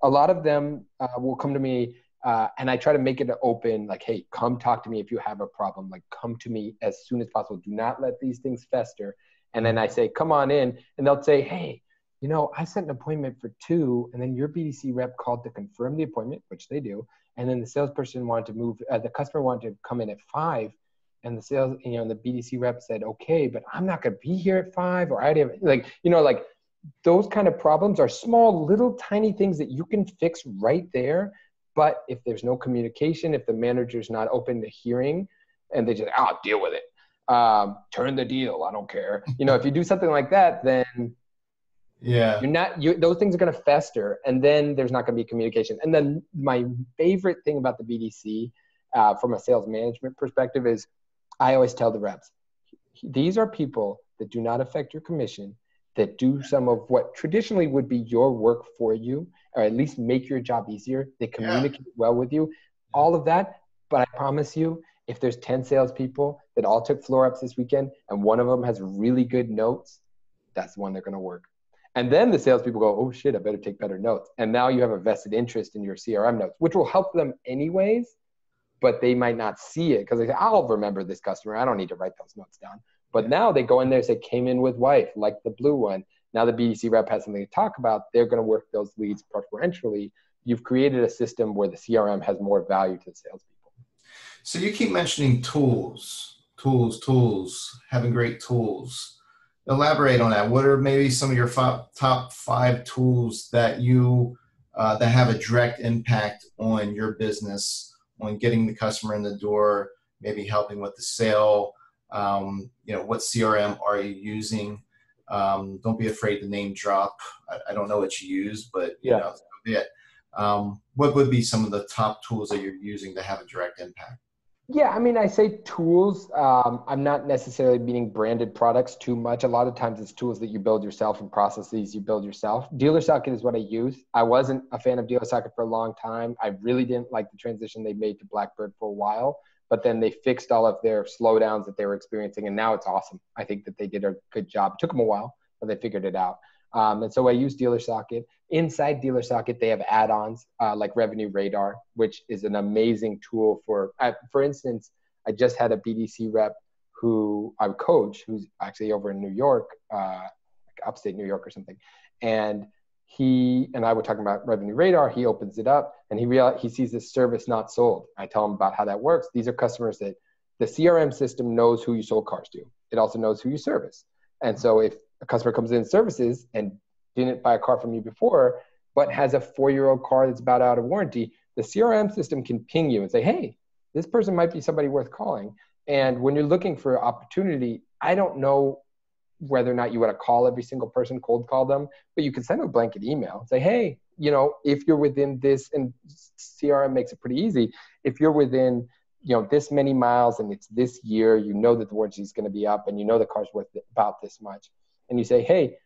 A lot of them will come to me and I try to make it open, like, hey, come talk to me if you have a problem. Like, come to me as soon as possible. Do not let these things fester. And then I say, come on in. And they'll say, hey, you know, I set an appointment for 2, and then your BDC rep called to confirm the appointment, which they do. And then the salesperson wanted to move, the customer wanted to come in at 5. And the sales, you know, the BDC rep said, okay, but I'm not going to be here at 5, or I already have, like, you know, like those kind of problems are small, little tiny things that you can fix right there. But if there's no communication, if the manager's not open to hearing and they just, I'll deal with it. Turn the deal. I don't care. You know, if you do something like that, then those things are going to fester, and then there's not going to be communication. And then my favorite thing about the BDC from a sales management perspective is I always tell the reps, these are people that do not affect your commission, that do some of what traditionally would be your work for you, or at least make your job easier. They communicate well with you, all of that. But I promise you, if there's 10 salespeople that all took floor ups this weekend and one of them has really good notes, that's the one they're going to work. And then the salespeople go, oh shit, I better take better notes. And now you have a vested interest in your CRM notes, which will help them anyways, but they might not see it because they say, I'll remember this customer. I don't need to write those notes down. But now they go in there and say, came in with wife, like the blue one. Now the BDC rep has something to talk about. They're going to work those leads preferentially. You've created a system where the CRM has more value to the salespeople. So you keep mentioning tools, having great tools. Elaborate on that. What are maybe some of your top 5 tools that you that have a direct impact on your business, on getting the customer in the door, maybe helping with the sale? You know, what CRM are you using? Don't be afraid to name drop. I don't know what you use, but you know, what would be some of the top tools that you're using to have a direct impact? Yeah, I mean, I say tools. I'm not necessarily meaning branded products too much. A lot of times it's tools that you build yourself and processes you build yourself. DealerSocket is what I use. I wasn't a fan of DealerSocket for a long time. I really didn't like the transition they made to Blackbird for a while, but then they fixed all of their slowdowns that they were experiencing, and now it's awesome. I think that they did a good job. It took them a while, but they figured it out. And so I use DealerSocket. Inside DealerSocket, they have add-ons like Revenue Radar, which is an amazing tool for instance, I just had a BDC rep who I coach, who's actually over in New York, like upstate New York or something. And he and I were talking about Revenue Radar. He opens it up and he sees this service not sold. I tell him about how that works. These are customers that the CRM system knows who you sold cars to. It also knows who you service. And so if a customer comes in services and didn't buy a car from you before, but has a 4-year-old car that's about out of warranty, the CRM system can ping you and say, hey, this person might be somebody worth calling. And when you're looking for opportunity, I don't know whether or not you want to call every single person, cold call them, but you can send them a blanket email and say, hey, you know, if you're within this, and CRM makes it pretty easy, if you're within, you know, this many miles and it's this year, you know that the warranty is going to be up and you know the car's worth about this much. And you say, hey,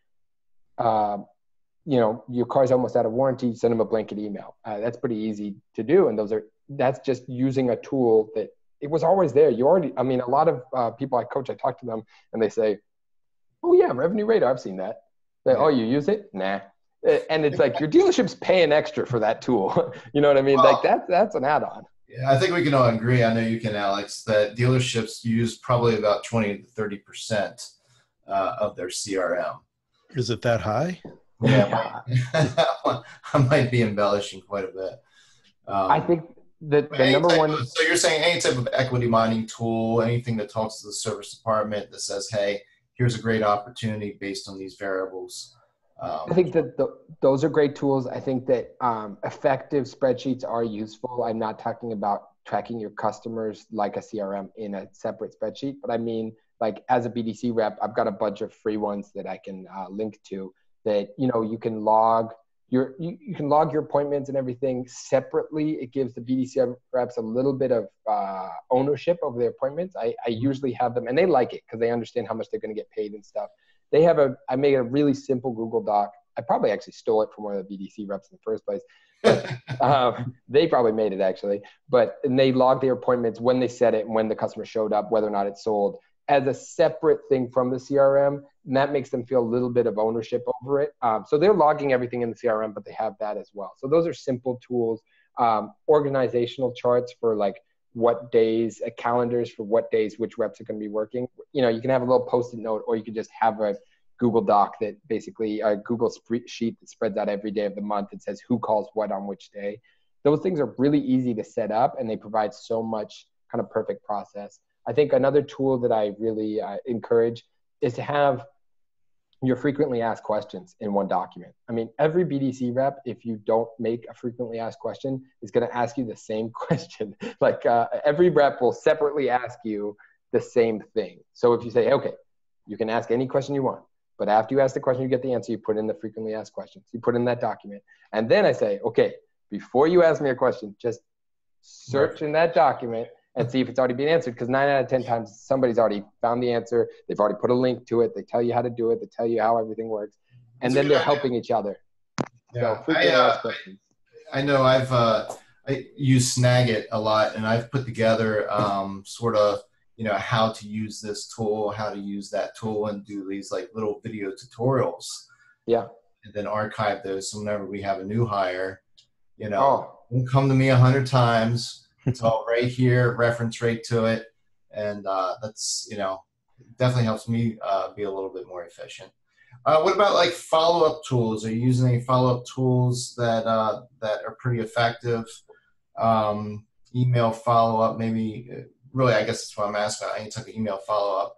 you know, your car's almost out of warranty, send them a blanket email. That's pretty easy to do. And that's just using a tool that it was always there. I mean, a lot of people I coach, I talk to them and they say, oh yeah, Revenue Radar, I've seen that. Oh, you use it? Nah. And it's like your dealership's paying extra for that tool. You know what I mean? Well, like that's an add-on. Yeah, I think we can all agree, I know you can, Alex, that dealerships use probably about 20 to 30% of their CRM. Is it that high? Yeah, I might be embellishing quite a bit. I think that the number one. So you're saying any type of equity mining tool, anything that talks to the service department that says, hey, here's a great opportunity based on these variables. I think that those are great tools. I think that effective spreadsheets are useful. I'm not talking about tracking your customers like a CRM in a separate spreadsheet, but I mean, like as a BDC rep, I've got a bunch of free ones that I can link to that, you know, you can log you can log your appointments and everything separately. It gives the BDC reps a little bit of ownership over their appointments. I usually have them, and they like it because they understand how much they're going to get paid and stuff. I made a really simple Google Doc. I probably actually stole it from one of the BDC reps in the first place. But, they probably made it actually. And they log their appointments, when they set it and when the customer showed up, whether or not it sold. as a separate thing from the CRM, and that makes them feel a little bit of ownership over it. So they're logging everything in the CRM, but they have that as well. So those are simple tools. Organizational charts for like what days, calendars for what days, which reps are going to be working. You know, you can have a little Post-it note, or you could just have a Google Doc that basically a Google sheet that spreads out every day of the month that says who calls what on which day. Those things are really easy to set up, and they provide so much kind of perfect process. I think another tool that I really encourage is to have your frequently asked questions in one document. I mean, every BDC rep, if you don't make a frequently asked question, is going to ask you the same question. Like every rep will separately ask you the same thing. So if you say, okay, you can ask any question you want, but after you ask the question, you get the answer, you put in the frequently asked questions. You put in that document. And then I say, okay, before you ask me a question, just search in that document and see if it's already been answered, because 9 out of 10 times somebody's already found the answer. They've already put a link to it. They tell you how to do it. They tell you how everything works. And then they're helping each other. Yeah. So I know I use Snagit a lot, and I've put together sort of, you know, how to use this tool, how to use that tool, and do these like little video tutorials. Yeah. And then archive those. So whenever we have a new hire, you know, don't come to me 100 times. It's all right here, reference right to it. And that's, you know, definitely helps me be a little bit more efficient. What about like follow-up tools? Are you using any follow-up tools that that are pretty effective? Email follow-up, maybe. Really, I guess that's what I'm asking. Any type of email follow-up.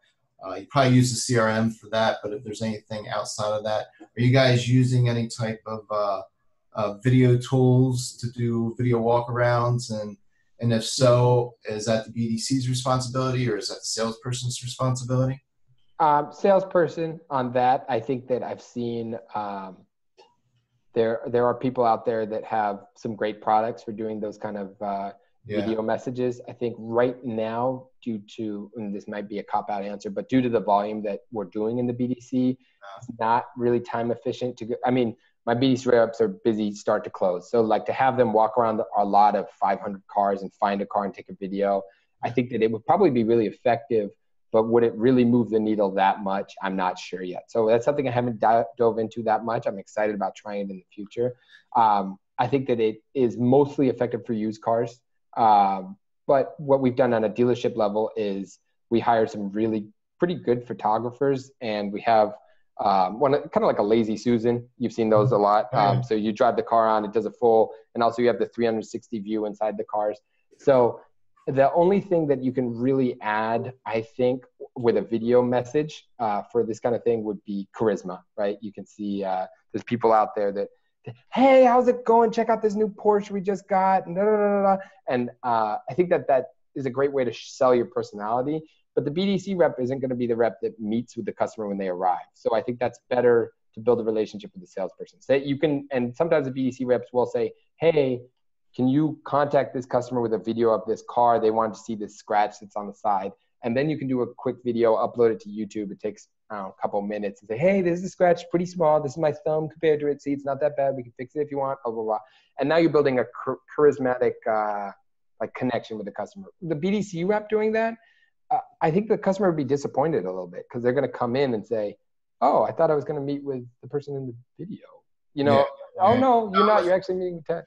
You probably use the CRM for that, but if there's anything outside of that, are you guys using any type of video tools to do video walkarounds? And if so, is that the BDC's responsibility, or is that the salesperson's responsibility? Salesperson on that. I think that I've seen there are people out there that have some great products for doing those kind of video messages. I think right now, due to, and this might be a cop-out answer, but due to the volume that we're doing in the BDC, it's not really time efficient to go. I mean, my BDC reps are busy start to close. So like to have them walk around a lot of 500 cars and find a car and take a video, I think that it would probably be really effective, but would it really move the needle that much? I'm not sure yet. So that's something I haven't dove into that much. I'm excited about trying it in the future. I think that it is mostly effective for used cars. But what we've done on a dealership level is we hire some really pretty good photographers, and we have one kind of like a lazy Susan. You've seen those a lot. So you drive the car on, it does a full, and also you have the 360 view inside the cars. So the only thing that you can really add, I think, with a video message for this kind of thing would be charisma, right? You can see there's people out there that, hey, how's it going? Check out this new Porsche we just got. And I think that is a great way to sell your personality. But the BDC rep isn't going to be the rep that meets with the customer when they arrive. So I think that's better to build a relationship with the salesperson. So you can, and sometimes the BDC reps will say, hey, can you contact this customer with a video of this car? They want to see this scratch that's on the side. And then you can do a quick video, upload it to YouTube. It takes, I don't know, a couple of minutes, and say, hey, this is a scratch, pretty small. This is my thumb compared to it. See, it's not that bad. We can fix it if you want, blah, blah, blah. And now you're building a charismatic like connection with the customer. The BDC rep doing that, I think the customer would be disappointed a little bit, because they're going to come in and say, oh, I thought I was going to meet with the person in the video. You know, oh, no, you're not. You're actually meeting with Ted.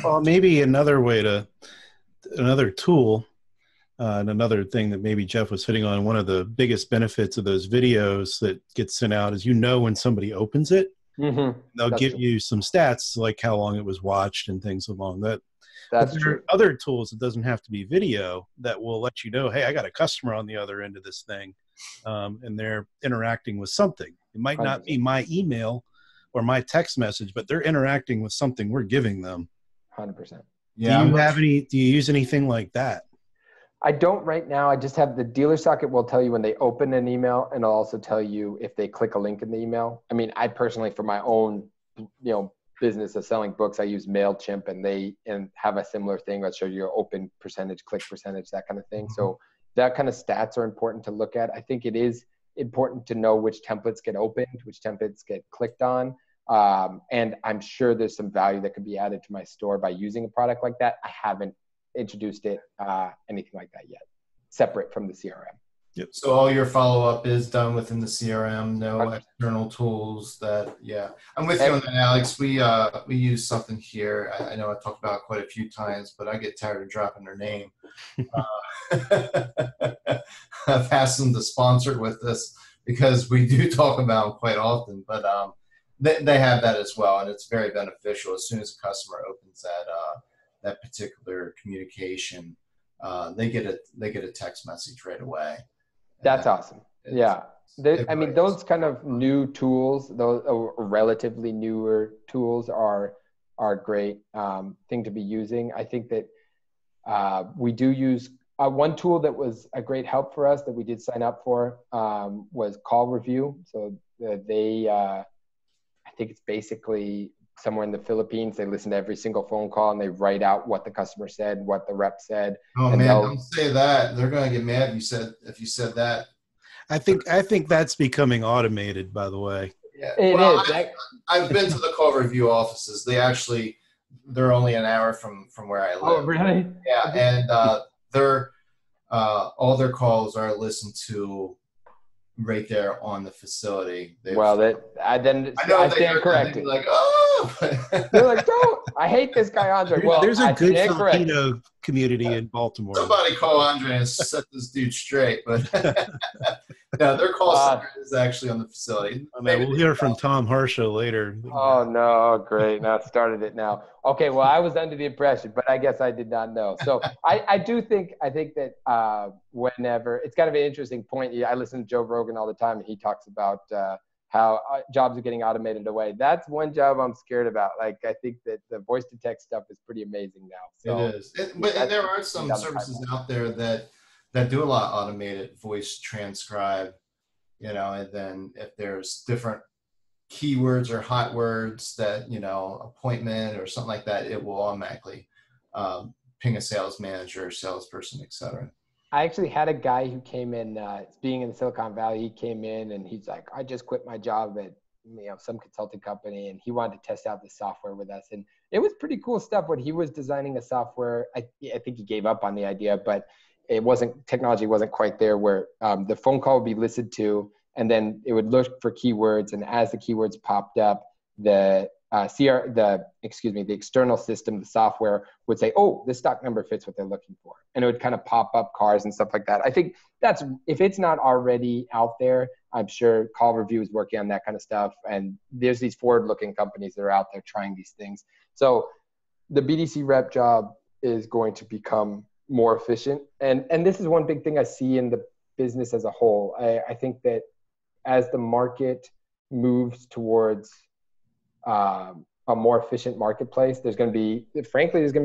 Well, maybe another tool, and another thing that maybe Jeff was hitting on, one of the biggest benefits of those videos that get sent out is, you know, when somebody opens it, they'll give you some stats like how long it was watched and things along that. That's there true. are other tools that doesn't have to be video that will let you know, hey, I got a customer on the other end of this thing, and they're interacting with something. It might not be my email or my text message, but they're interacting with something we're giving them. 100%. Yeah. Do you use anything like that? I don't right now. I just have the dealer socket will tell you when they open an email, and it'll also tell you if they click a link in the email. I mean, I personally, for my own, business of selling books, I use MailChimp, and have a similar thing that shows you open percentage, click percentage, that kind of thing. So that kind of stats are important to look at. I think it is important to know which templates get opened, which templates get clicked on. And I'm sure there's some value that could be added to my store by using a product like that. I haven't introduced anything like that yet, separate from the CRM. Yep. So all your follow-up is done within the CRM, no external tools that, yeah. I'm with you on that, Alex. We use something here. I know I talked about it quite a few times, but I get tired of dropping their name. I've asked them to sponsor with this because we do talk about them quite often, but they have that as well, and it's very beneficial. As soon as a customer opens that particular communication, they get a text message right away. That's awesome. Yeah. I mean, those kind of new tools, those relatively newer tools are great thing to be using. I think that we do use one tool that was a great help for us that we did sign up for was Call Review. So I think it's basically somewhere in the Philippines. They listen to every single phone call and they write out what the customer said, what the rep said. Oh man, don't say that. They're going to get mad if you said that. I think that's becoming automated, by the way. Yeah, I've been to the Call Review offices. They're only an hour from where I live. Oh, really? Yeah, and all their calls are listened to right there on the facility. I stand corrected. Like, oh, they're like, don't. I hate this guy, Andre. Well, there's a good Filipino community in Baltimore. Somebody call Andre and set this dude straight. But no, their call center is actually on the facility. We'll hear from Tom Harsha later. Oh no, great! Now started it now. Okay, well, I was under the impression, but I guess I did not know. So I think that whenever it's kind of an interesting point. I listen to Joe Rogan all the time, and he talks about how jobs are getting automated away. That's one job I'm scared about. Like, I think that the voice to text stuff is pretty amazing now. So it is. But there are some services out there that do a lot of automated voice transcribe, and then if there's different keywords or hot words that, appointment or something like that, it will automatically ping a sales manager, salesperson, etc. I actually had a guy who came in, being in Silicon Valley, he came in and he's like, I just quit my job at some consulting company, and he wanted to test out the software with us. And it was pretty cool stuff when he was designing a software. I think he gave up on the idea, but technology wasn't quite there where the phone call would be listened to, and then it would look for keywords. And as the keywords popped up, the external system, the software would say, oh, this stock number fits what they're looking for. And it would kind of pop up cars and stuff like that. I think if it's not already out there, I'm sure Call Review is working on that kind of stuff. And there's these forward-looking companies that are out there trying these things. So the BDC rep job is going to become more efficient. And this is one big thing I see in the business as a whole. I think that as the market moves towards a more efficient marketplace, there's going to be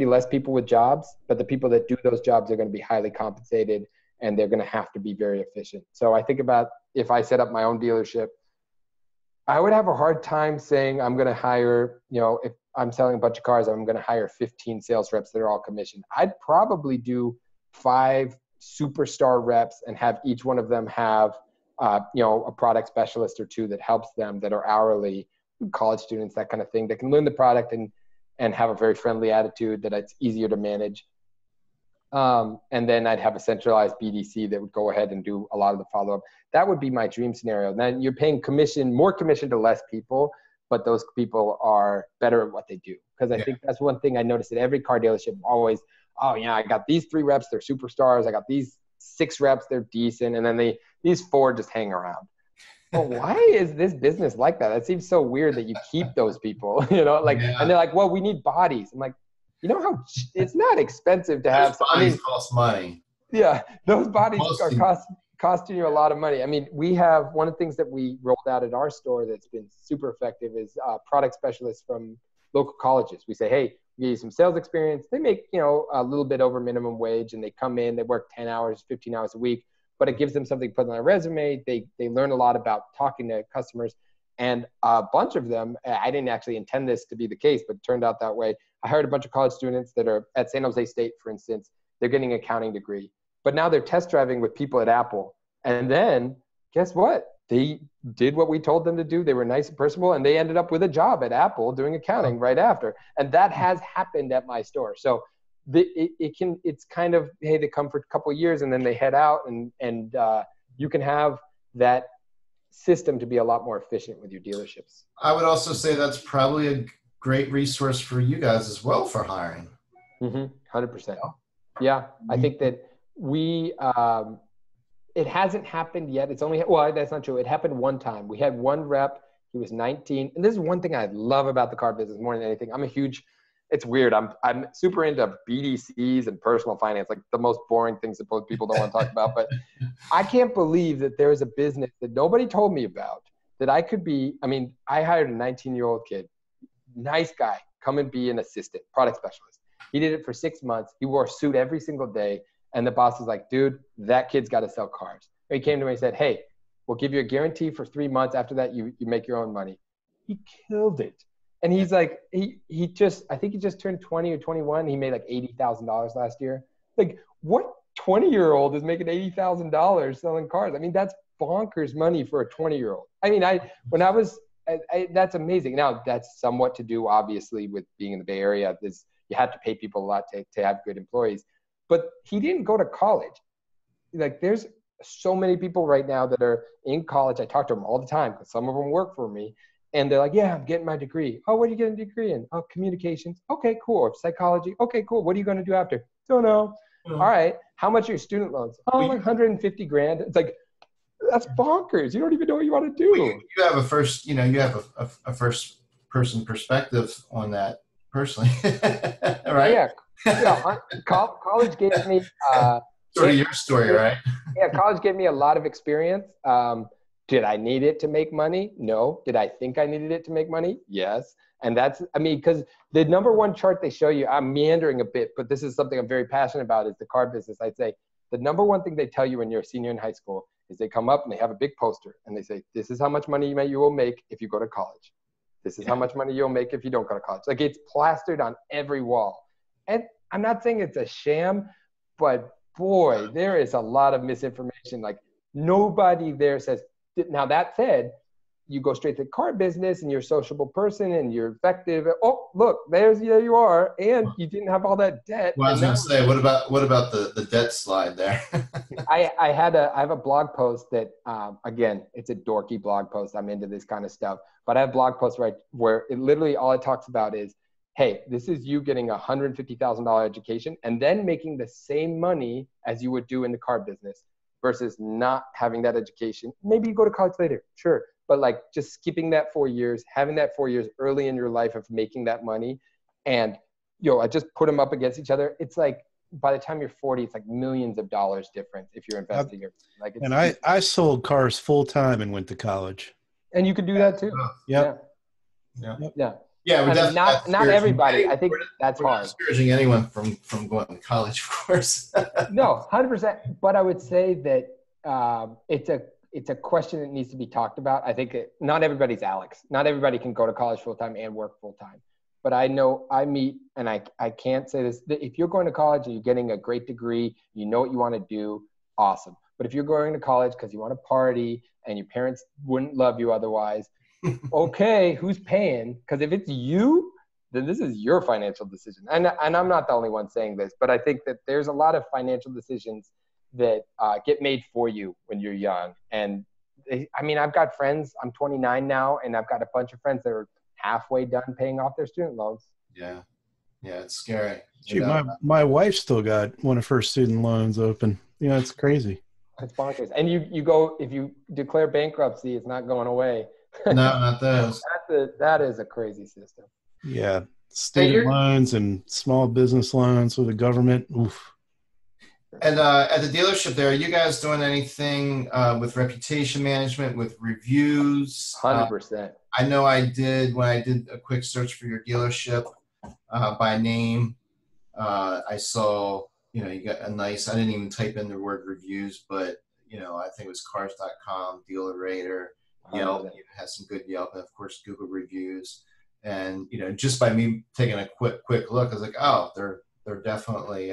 less people with jobs, but the people that do those jobs are going to be highly compensated, and they're going to have to be very efficient. So I think about if I set up my own dealership, I would have a hard time saying I'm going to hire, if I'm selling a bunch of cars, I'm going to hire 15 sales reps that are all commissioned. I'd probably do 5 superstar reps and have each one of them have, a product specialist or 2 that helps them, that are hourly, college students, that kind of thing, that can learn the product and have a very friendly attitude, that it's easier to manage. And then I'd have a centralized BDC that would go ahead and do a lot of the follow-up. That would be my dream scenario. Then you're paying more commission to less people, but those people are better at what they do. Because I think that's one thing I noticed at every car dealership, always, I got these 3 reps, they're superstars. I got these 6 reps, they're decent. And then these 4 just hang around. Well, why is this business like that? That seems so weird that you keep those people, and they're like, well, we need bodies. I'm like, how it's not expensive to have. Bodies cost money. Yeah, those bodies are costing you a lot of money. I mean, we have one of the things that we rolled out at our store that's been super effective is product specialists from local colleges. We say, hey, we give you some sales experience. They make, a little bit over minimum wage, and they come in, they work 10 hours, 15 hours a week, but it gives them something to put on their resume. They learn a lot about talking to customers. And a bunch of them, I didn't actually intend this to be the case, but it turned out that way. I hired a bunch of college students that are at San Jose State, for instance. They're getting an accounting degree, but now they're test driving with people at Apple. And then guess what? They did what we told them to do. They were nice and personable, and they ended up with a job at Apple doing accounting right after. And that has happened at my store. So it's kind of, hey, they come for a couple of years and then they head out and you can have that system to be a lot more efficient with your dealerships. I would also say that's probably a great resource for you guys as well for hiring. 100%. Yeah. I think that it hasn't happened yet. It's only, well, that's not true. It happened one time. We had one rep. He was 19. And this is one thing I love about the car business more than anything. It's weird. I'm super into BDCs and personal finance, like the most boring things that most people don't want to talk about. But I can't believe that there is a business that nobody told me about that I could be. I mean, I hired a 19-year-old kid, nice guy, come and be an assistant, product specialist. He did it for 6 months. He wore a suit every single day. And the boss was like, dude, that kid's got to sell cars. He came to me and said, hey, we'll give you a guarantee for 3 months. After that, you make your own money. He killed it. And he's like, I think he just turned 20 or 21. He made like $80,000 last year. Like, what 20-year-old is making $80,000 selling cars? I mean, that's bonkers money for a 20-year-old. I mean, that's amazing. Now, that's somewhat to do, obviously, with being in the Bay Area. You have to pay people a lot to have good employees. But he didn't go to college. Like, there's so many people right now that are in college. I talk to them all the time because some of them work for me. And they're like, yeah, I'm getting my degree. Oh, what are you getting a degree in? Oh, communications. Okay, cool. Or psychology. Okay, cool. What are you going to do after? Don't know. All right. How much are your student loans? Oh, like 150 grand. It's like, that's bonkers. You don't even know what you want to do. You have a first person perspective on that personally, right? Yeah. College gave me sort of your story, right? Yeah, college gave me a lot of experience. Did I need it to make money? No. Did I think I needed it to make money? Yes. And because the number one chart they show you, I'm meandering a bit, but this is something I'm very passionate about, is the car business. I'd say the number one thing they tell you when you're a senior in high school is they come up and they have a big poster and they say, this is how much money you will make if you go to college. This is how much money you'll make if you don't go to college. Like, it's plastered on every wall. And I'm not saying it's a sham, but boy, there is a lot of misinformation. Like, nobody there says. Now, that said, you go straight to the car business and you're a sociable person and you're effective. Oh, look, there you are. And you didn't have all that debt. Well, I was going to say, what about the debt slide there? I have a blog post that, again, it's a dorky blog post. I'm into this kind of stuff. But I have a blog post where it literally all it talks about is, hey, this is you getting a $150,000 education and then making the same money as you would do in the car business versus not having that education. Maybe you go to college later, sure. But like, just skipping that 4 years, having that 4 years early in your life of making that money. And, I just put them up against each other. It's like, by the time you're 40, it's like millions of dollars difference if you're investing. I sold cars full time and went to college. And you could do that too. Yep. Yeah. Yeah, not everybody. I think that's hard. Not discouraging anyone from going to college, of course. No, 100%. But I would say that it's a question that needs to be talked about. I think not everybody's Alex. Not everybody can go to college full time and work full time. But I know I meet, and I can't say this, that if you're going to college and you're getting a great degree, you know what you want to do, awesome. But if you're going to college because you want to party and your parents wouldn't love you otherwise, okay, who's paying? Because if it's you, then this is your financial decision. And I'm not the only one saying this, but I think that there's a lot of financial decisions that get made for you when you're young. And I've got friends, I'm 29 now, and I've got a bunch of friends that are halfway done paying off their student loans. Yeah, it's scary. Shoot, my wife still got one of her student loans open. It's crazy. It's bonkers. And you go, if you declare bankruptcy, it's not going away. No, not those. That is a crazy system. Yeah. Student loans and small business loans with the government. Oof. And at the dealership there, are you guys doing anything with reputation management, with reviews? 100%. I know I did when I did a quick search for your dealership by name. I saw, you got a nice, I didn't even type in the word reviews, but, I think it was cars.com, DealerRater. Yelp, you have some good Yelp, and of course Google reviews. And just by me taking a quick look, I was like, oh, they're definitely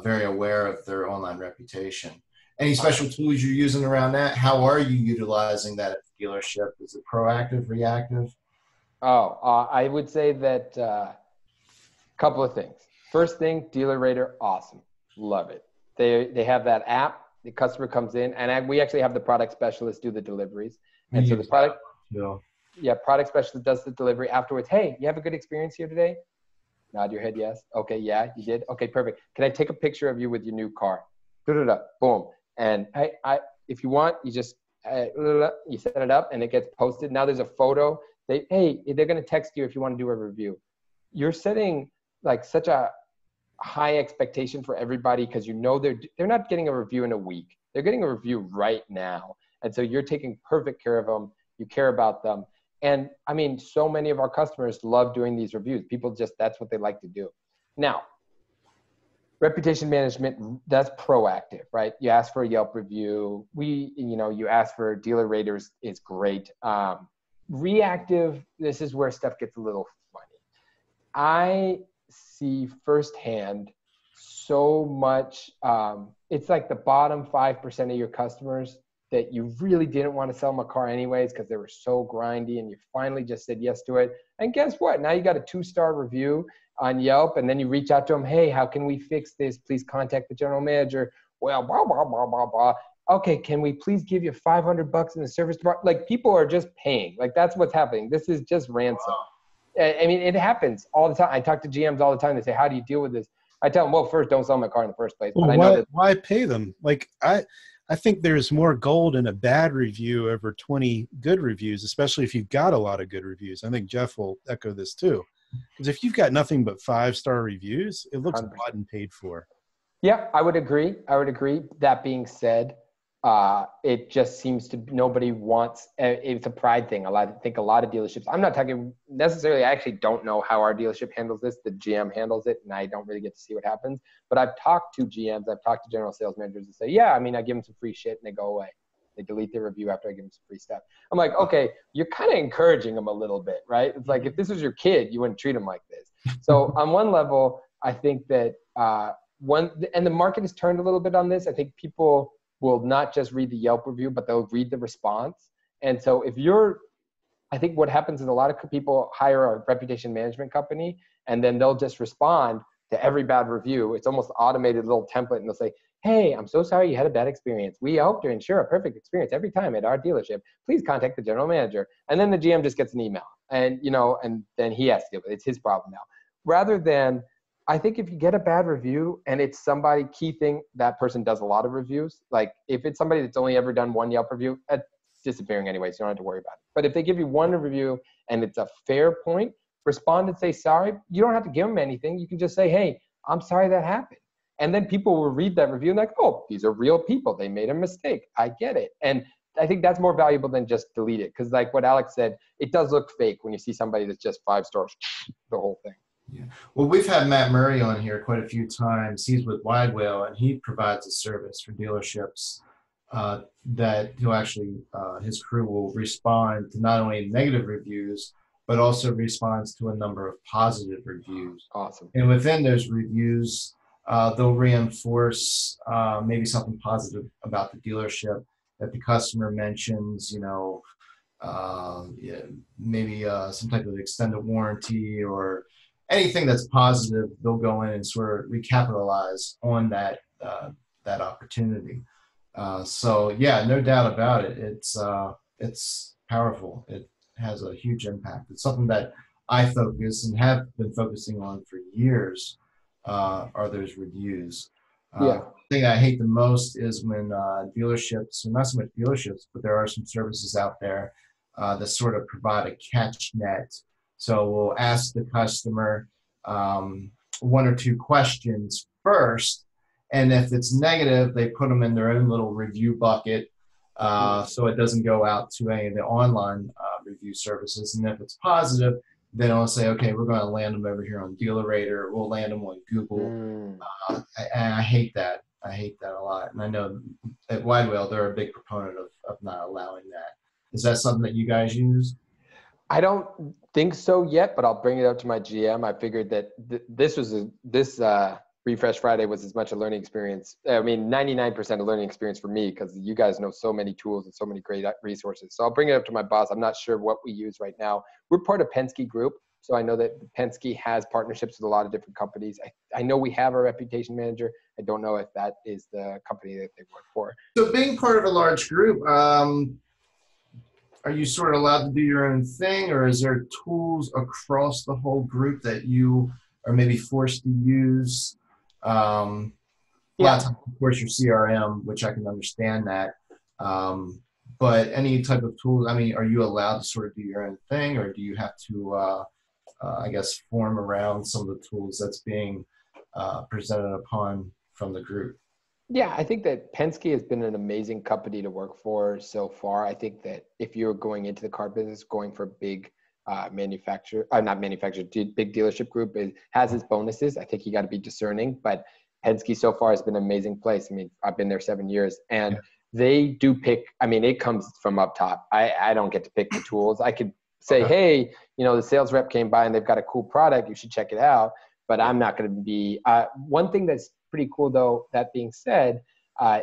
very aware of their online reputation. Any special tools you're using around that? How are you utilizing that at the dealership? Is it proactive, reactive? I would say that a couple of things. First thing, DealerRater, awesome, love it. They have that app. The customer comes in, and we actually have the product specialist do the deliveries. And so the product specialist does the delivery afterwards. Hey, you have a good experience here today? Nod your head, yes. Okay, yeah, you did. Okay, perfect. Can I take a picture of you with your new car? Boom. And if you want, you just you set it up and it gets posted. Now there's a photo. They're going to text you if you want to do a review. You're setting like such a high expectation for everybody because you know they're not getting a review in a week. They're getting a review right now. And so you're taking perfect care of them. You care about them. And I mean, so many of our customers love doing these reviews. People that's what they like to do. Now, reputation management, that's proactive, right? You ask for a Yelp review. You ask for dealer raters is great. Reactive, this is where stuff gets a little funny. I see firsthand so much, it's like the bottom 5% of your customers that you really didn't want to sell them a car anyways because they were so grindy and you finally just said yes to it. And guess what? Now you got a 2-star review on Yelp and then you reach out to them, hey, how can we fix this? Please contact the general manager. Well, blah, blah, blah, blah, blah. Okay, can we please give you $500 in the service department? Like people are just paying. Like that's what's happening. This is just ransom. I mean, it happens all the time. I talk to GMs all the time. They say, how do you deal with this? I tell them, well, first, don't sell my car in the first place. Well, but I know that why pay them? Like I think there's more gold in a bad review over 20 good reviews, especially if you've got a lot of good reviews. I think Jeff will echo this too. Because if you've got nothing but 5-star reviews, it looks 100%. bought and paid for. Yeah, I would agree. That being said, it just seems to nobody wants. It's a pride thing. I think a lot of dealerships. I'm not talking necessarily. I actually don't know how our dealership handles this. The GM handles it, and I don't really get to see what happens. But I've talked to GMs. I've talked to general sales managers and say, yeah, I mean, I give them some free shit, and they go away. They delete their review after I give them some free stuff. I'm like, okay, you're kind of encouraging them a little bit, right? It's like if this was your kid, you wouldn't treat them like this. So on one level, I think that and the market has turned a little bit on this. I think people will not just read the Yelp review, but they'll read the response. And so I think what happens is a lot of people hire a reputation management company and then they'll just respond to every bad review. It's almost automated little template and they'll say, hey, I'm so sorry you had a bad experience. We hope to ensure a perfect experience every time at our dealership. Please contact the general manager. And then the GM just gets an email and then he has to deal with it. It's his problem now. Rather than, I think if you get a bad review and it's somebody, key thing, that person does a lot of reviews. Like if it's somebody that's only ever done one Yelp review, that's disappearing anyway, so you don't have to worry about it. But if they give you one review and it's a fair point, respond and say sorry. You don't have to give them anything. You can just say, hey, I'm sorry that happened. And then people will read that review and like, oh, these are real people. They made a mistake. I get it. And I think that's more valuable than just delete it. Because like what Alex said, it does look fake when you see somebody that's just 5 stars, the whole thing. Yeah. Well, we've had Matt Murray on here quite a few times. He's with Wide Whale, and he provides a service for dealerships that he'll actually, his crew will respond to not only negative reviews, but also responds to a number of positive reviews. Awesome. And within those reviews, they'll reinforce maybe something positive about the dealership that the customer mentions, maybe some type of extended warranty or anything that's positive. They'll go in and sort of recapitalize on that opportunity. So yeah, no doubt about it. It's powerful. It has a huge impact. It's something that I focus and have been focusing on for years. Are those reviews? Yeah. The thing I hate the most is when dealerships, and not so much dealerships, but there are some services out there that sort of provide a catch net. So we'll ask the customer 1 or 2 questions first, and if it's negative, they put them in their own little review bucket, so it doesn't go out to any of the online review services. And if it's positive, then I'll say, okay, we're going to land them over here on DealerRater. We'll land them on Google. And I hate that. I hate that a lot. And I know at Wide Whale, they're a big proponent of not allowing that. Is that something that you guys use? I don't think so yet, but I'll bring it up to my GM. I figured that this Refresh Friday was as much a learning experience. I mean, 99% a learning experience for me because you guys know so many tools and so many great resources. So I'll bring it up to my boss. I'm not sure what we use right now. We're part of Penske Group. So I know that Penske has partnerships with a lot of different companies. I know we have a reputation manager. I don't know if that is the company that they work for. So being part of a large group, are you sort of allowed to do your own thing, or is there tools across the whole group that you are maybe forced to use? A lot of times, of course, your CRM, which I can understand that. But any type of tools, I mean, are you allowed to sort of do your own thing, or do you have to, I guess, form around some of the tools that's being presented upon from the group? Yeah, I think that Penske has been an amazing company to work for so far. I think that if you're going into the car business, going for big big dealership group, it has its bonuses. I think you got to be discerning, but Penske so far has been an amazing place. I mean, I've been there 7 years, and they do pick. I mean, it comes from up top. I don't get to pick the tools. I could say, hey, the sales rep came by and they've got a cool product. You should check it out. But I'm not going to be. One thing that's pretty cool, though, that being said,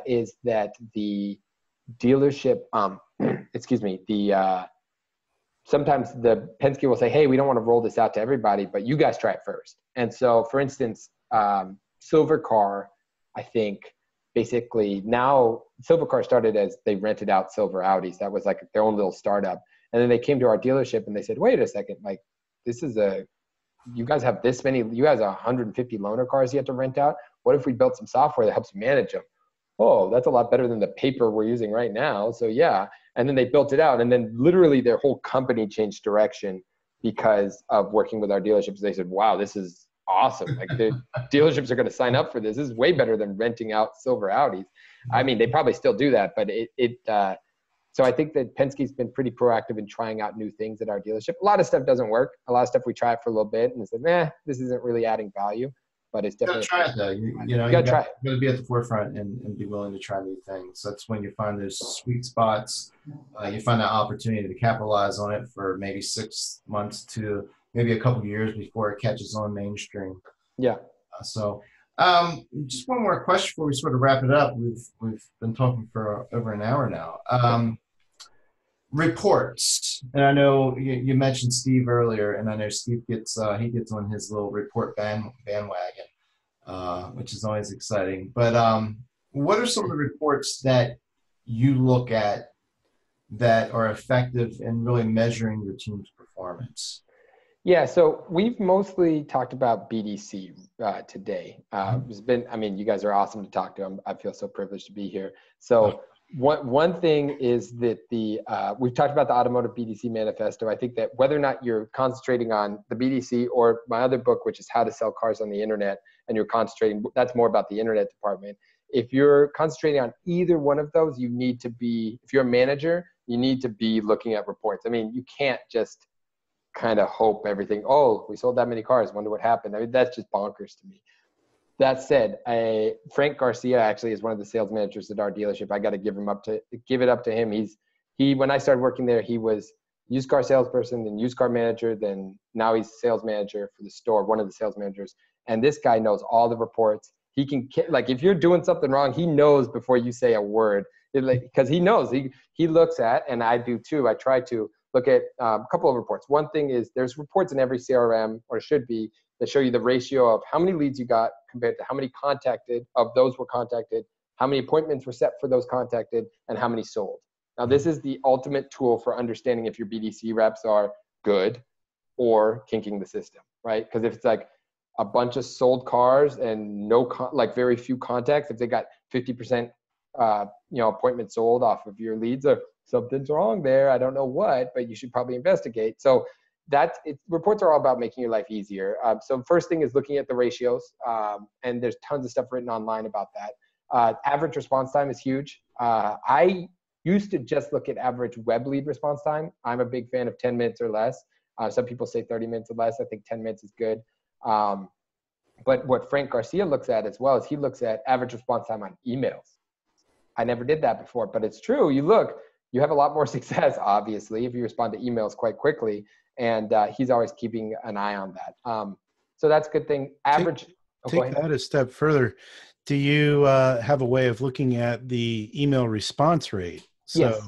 is that the dealership, sometimes the Penske will say, hey, we don't want to roll this out to everybody, but you guys try it first. And so, for instance, Silver Car, I think, basically now Silver Car started as they rented out silver Audis. That was like their own little startup. And then they came to our dealership and they said, wait a second, like you guys have this many, you guys have 150 loaner cars you have to rent out. What if we built some software that helps manage them? Oh, that's a lot better than the paper we're using right now. So yeah. And then they built it out, and then literally their whole company changed direction because of working with our dealerships. They said, wow, this is awesome. Like the dealerships are going to sign up for this. This is way better than renting out silver Audis. I mean, they probably still do that, but so I think that Penske's been pretty proactive in trying out new things at our dealership. A lot of stuff doesn't work. A lot of stuff we try it for a little bit and said, this isn't really adding value, but it's definitely. You gotta try it though. You gotta be at the forefront and be willing to try new things. That's when you find those sweet spots. You find that opportunity to capitalize on it for maybe 6 months to maybe a couple of years before it catches on mainstream. Yeah. Just one more question before we sort of wrap it up. We've been talking for over an hour now. Reports, and I know you mentioned Steve earlier, and I know Steve gets on his little report bandwagon, which is always exciting. But what are some of the reports that you look at that are effective in really measuring your team's performance? Yeah, so we've mostly talked about BDC today. You guys are awesome to talk to. I feel so privileged to be here. So one thing is that we've talked about the Automotive BDC Manifesto. I think that whether or not you're concentrating on the BDC or my other book, which is How to Sell Cars on the Internet, and you're concentrating, that's more about the internet department. If you're concentrating on either one of those, you need to be, if you're a manager, you need to be looking at reports. I mean, you can't just kind of hope everything, we sold that many cars, wonder what happened. I mean, that's just bonkers to me. That said, Frank Garcia actually is one of the sales managers at our dealership. I got to give it up to him. When I started working there, he was used car salesperson, then used car manager, then now he's sales manager for the store, one of the sales managers. And this guy knows all the reports. He can, like, if you're doing something wrong, he knows before you say a word, because he knows. He looks at, and I do too. I try to look at a couple of reports. One thing is there's reports in every CRM, or should be, that show you the ratio of how many leads you got compared to how many of those were contacted, how many appointments were set for those contacted, and how many sold. Now, this is the ultimate tool for understanding if your BDC reps are good or kinking the system, right? Because if it's like a bunch of sold cars and very few contacts, if they got 50% appointments sold off of your leads, or something's wrong there. I don't know what, but you should probably investigate. So reports are all about making your life easier. So first thing is looking at the ratios, and there's tons of stuff written online about that. Average response time is huge. I used to just look at average web lead response time. I'm a big fan of 10 minutes or less. Some people say 30 minutes or less. I think 10 minutes is good. But what Frank Garcia looks at as well is he looks at average response time on emails. I never did that before, but it's true. You have a lot more success, obviously, if you respond to emails quite quickly. And he's always keeping an eye on that. So that's a good thing. Take that a step further. Do you have a way of looking at the email response rate? So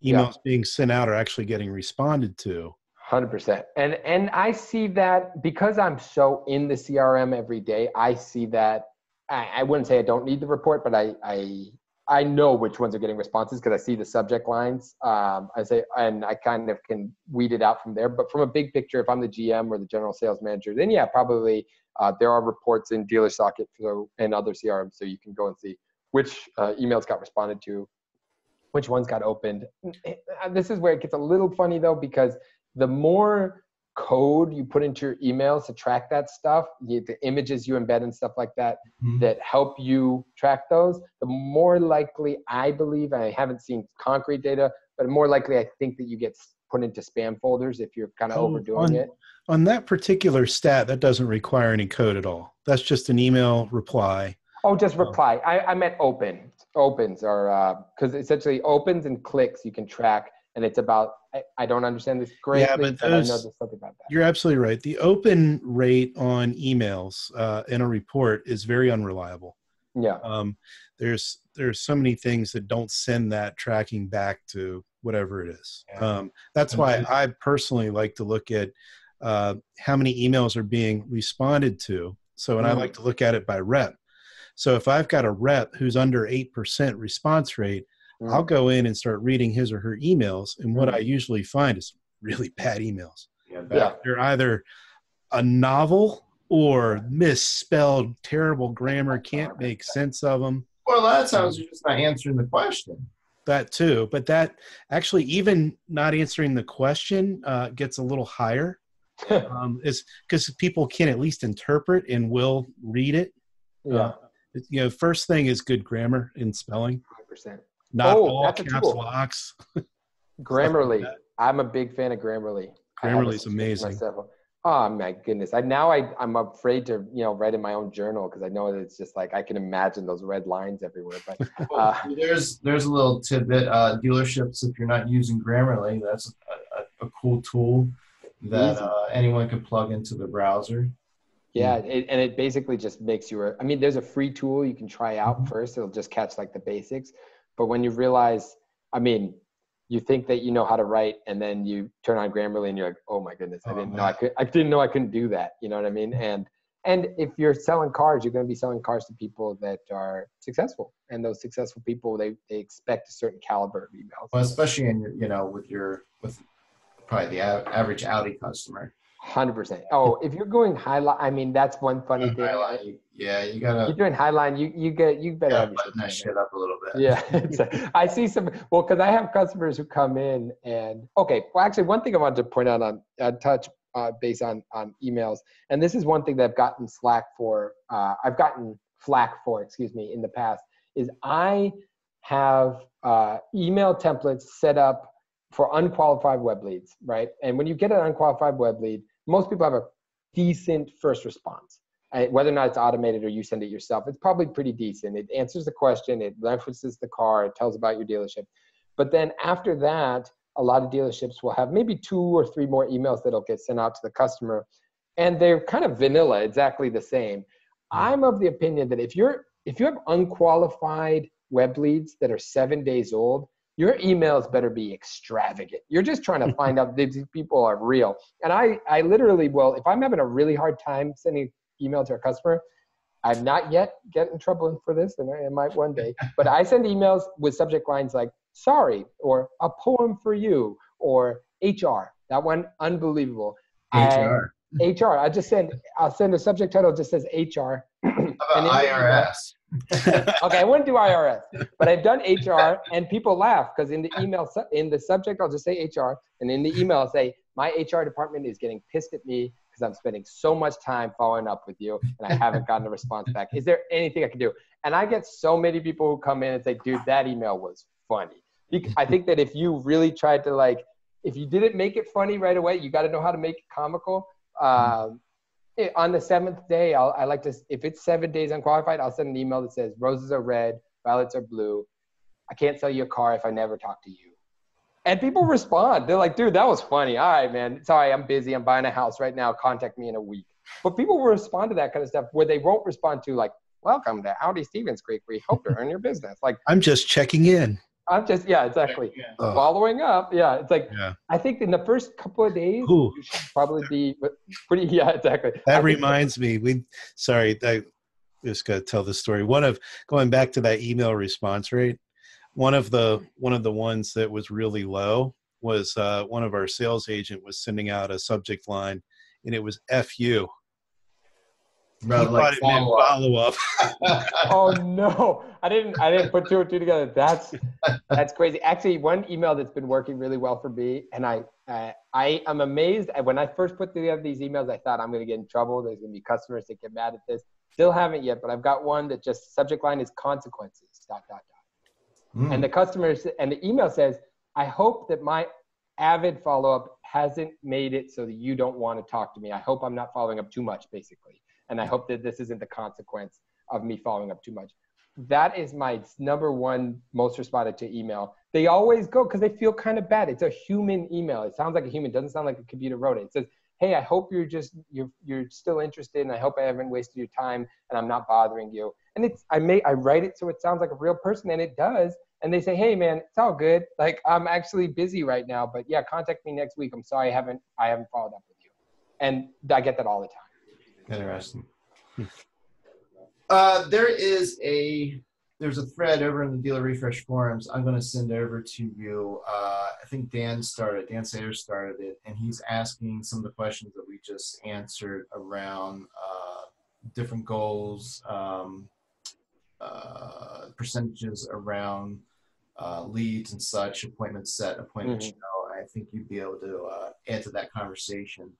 emails being sent out are actually getting responded to. 100%. And I see that because I'm so in the CRM every day, I see that I wouldn't say I don't need the report, but I know which ones are getting responses because I see the subject lines. I say, and I kind of can weed it out from there. But from a big picture, if I'm the GM or the general sales manager, then yeah, probably there are reports in DealerSocket and other CRMs, so you can go and see which emails got responded to, which ones got opened. This is where it gets a little funny though, because the more code you put into your emails to track that stuff, the images you embed and stuff like that, that help you track those, the more likely I believe, and I haven't seen concrete data, but more likely I think that you get put into spam folders if you're kind of overdoing it. On that particular stat, that doesn't require any code at all. That's just an email reply. Oh, just reply. I meant opens are, because essentially opens and clicks you can track. And it's about, I don't understand this greatly, yeah, but I know there's something about that. You're absolutely right. The open rate on emails in a report is very unreliable. Yeah. There's so many things that don't send that tracking back to whatever it is. Yeah. That's why I personally like to look at how many emails are being responded to. So, and I like to look at it by rep. So if I've got a rep who's under 8% response rate, I'll go in and start reading his or her emails. And what I usually find is really bad emails. Yeah. They're either a novel or misspelled, terrible grammar, can't make sense of them. Well, a lot of times you're just not answering the question. That too. But that actually, even not answering the question gets a little higher. Is because people can at least interpret and will read it. Yeah. First thing is good grammar and spelling. 100%. Not all caps locks. Grammarly. Like I'm a big fan of Grammarly. Grammarly is amazing. Oh my goodness. I'm afraid to, write in my own journal because I know that it's just like, I can imagine those red lines everywhere. But there's a little tidbit. Dealerships, if you're not using Grammarly, that's a cool tool that anyone can plug into the browser. Yeah, and it basically just makes you, there's a free tool you can try out first. It'll just catch like the basics. But when you realize, you think that you know how to write, and then you turn on Grammarly and you're like, oh my goodness, I didn't know I couldn't do that. You know what I mean? And if you're selling cars, you're going to be selling cars to people that are successful, and those successful people, they expect a certain caliber of emails. Well, especially in with probably the average Audi customer. 100%. Oh, if you're going highline, that's one funny thing. Highline, yeah, you gotta. You're doing highline. You better have button that shit up a little bit. Yeah, I see some. Well, because I have customers who come in and actually, one thing I wanted to point out on touch base on emails, and this is one thing that I've gotten flack for. In the past, is I have email templates set up for unqualified web leads, right? And when you get an unqualified web lead, most people have a decent first response. Whether or not it's automated or you send it yourself, it's probably pretty decent. It answers the question, it references the car, it tells about your dealership. But then after that, a lot of dealerships will have maybe 2 or 3 more emails that'll get sent out to the customer. And they're kind of vanilla, exactly the same. I'm of the opinion that if you have unqualified web leads that are 7 days old, your emails better be extravagant. You're just trying to find out if these people are real. And I literally will, if I'm having a really hard time sending email to a customer, I've not yet get in trouble for this, and I might one day, but I send emails with subject lines like, sorry, or a poem for you, or HR. That one, unbelievable. HR. I'll send a subject title that just says HR. How about IRS? Okay, I wouldn't do IRS, but I've done HR, and people laugh because in the email, in the subject, I'll just say HR, and in the email, I'll say, my HR department is getting pissed at me because I'm spending so much time following up with you, and I haven't gotten a response back. Is there anything I can do? And I get so many people who come in and say, dude, that email was funny. I think that if you really tried to if you didn't make it funny right away, you got to know how to make it comical. On the 7th day, I like to, if it's 7 days unqualified, I'll send an email that says, roses are red, violets are blue. I can't sell you a car if I never talk to you. And people respond. They're like, dude, that was funny. All right, man. Sorry, I'm busy. I'm buying a house right now. Contact me in a week. But people will respond to that kind of stuff where they won't respond to welcome to Audi Stevens Creek. We hope to earn your business. I'm just checking in. Exactly. Following up. Yeah. It's I think in the first couple of days, you should probably be pretty, exactly. That reminds me, just got to tell this story. Going back to that email response rate, one of the ones that was really low was one of our sales agent was sending out a subject line, and it was "FU." Bro, He thought it meant follow up. Oh no, I didn't put two or two together. That's crazy. Actually, one email that's been working really well for me, and I am amazed. When I first put together these emails, I thought I'm going to get in trouble. There's going to be customers that get mad at this. Still haven't yet, but I've got one that just subject line is consequences. ... And the customers and the email says, "I hope that my avid follow up hasn't made it so that you don't want to talk to me. I hope I'm not following up too much, basically. And I hope that this isn't the consequence of me following up too much." That is my number one most responded to email. They always go because they feel kind of bad. It's a human email. It sounds like a human. It doesn't sound like a computer wrote it. It says, "Hey, I hope you're still interested, and I hope I haven't wasted your time, and I'm not bothering you." And I write it so it sounds like a real person, and it does. And they say, "Hey, man, it's all good. Like, I'm actually busy right now, but yeah, contact me next week. I'm sorry I haven't followed up with you." And I get that all the time. Interesting. There's a thread over in the Dealer Refresh forums I'm going to send over to you. I think Dan Sayers started it, and he's asking some of the questions that we just answered around different goals, percentages around leads and such, appointments set, appointment show. I think you'd be able to add to that conversation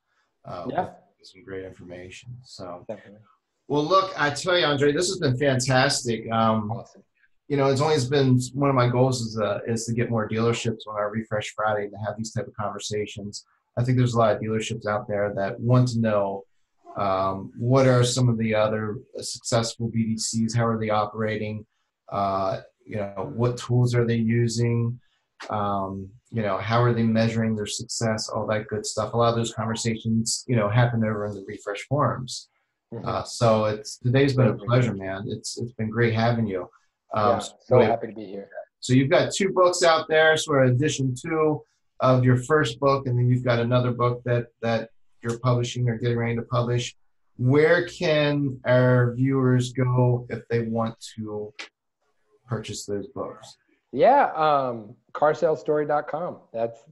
with some great information. So, definitely. Well, look, I tell you, Andre, this has been fantastic. Awesome. You know, it's always been one of my goals is to get more dealerships on our Refresh Friday to have these type of conversations. I think there's a lot of dealerships out there that want to know what are some of the other successful BDCs, how are they operating, you know, what tools are they using, you know, how are they measuring their success, all that good stuff. A lot of those conversations, you know, happen over in the Refresh forums. So today's been a pleasure, man. It's been great having you. So happy to be here. So you've got 2 books out there, sort of edition 2 of your first book, and then you've got another book that you're publishing or getting ready to publish. Where can our viewers go if they want to purchase those books? Yeah, carsalestory.com. That's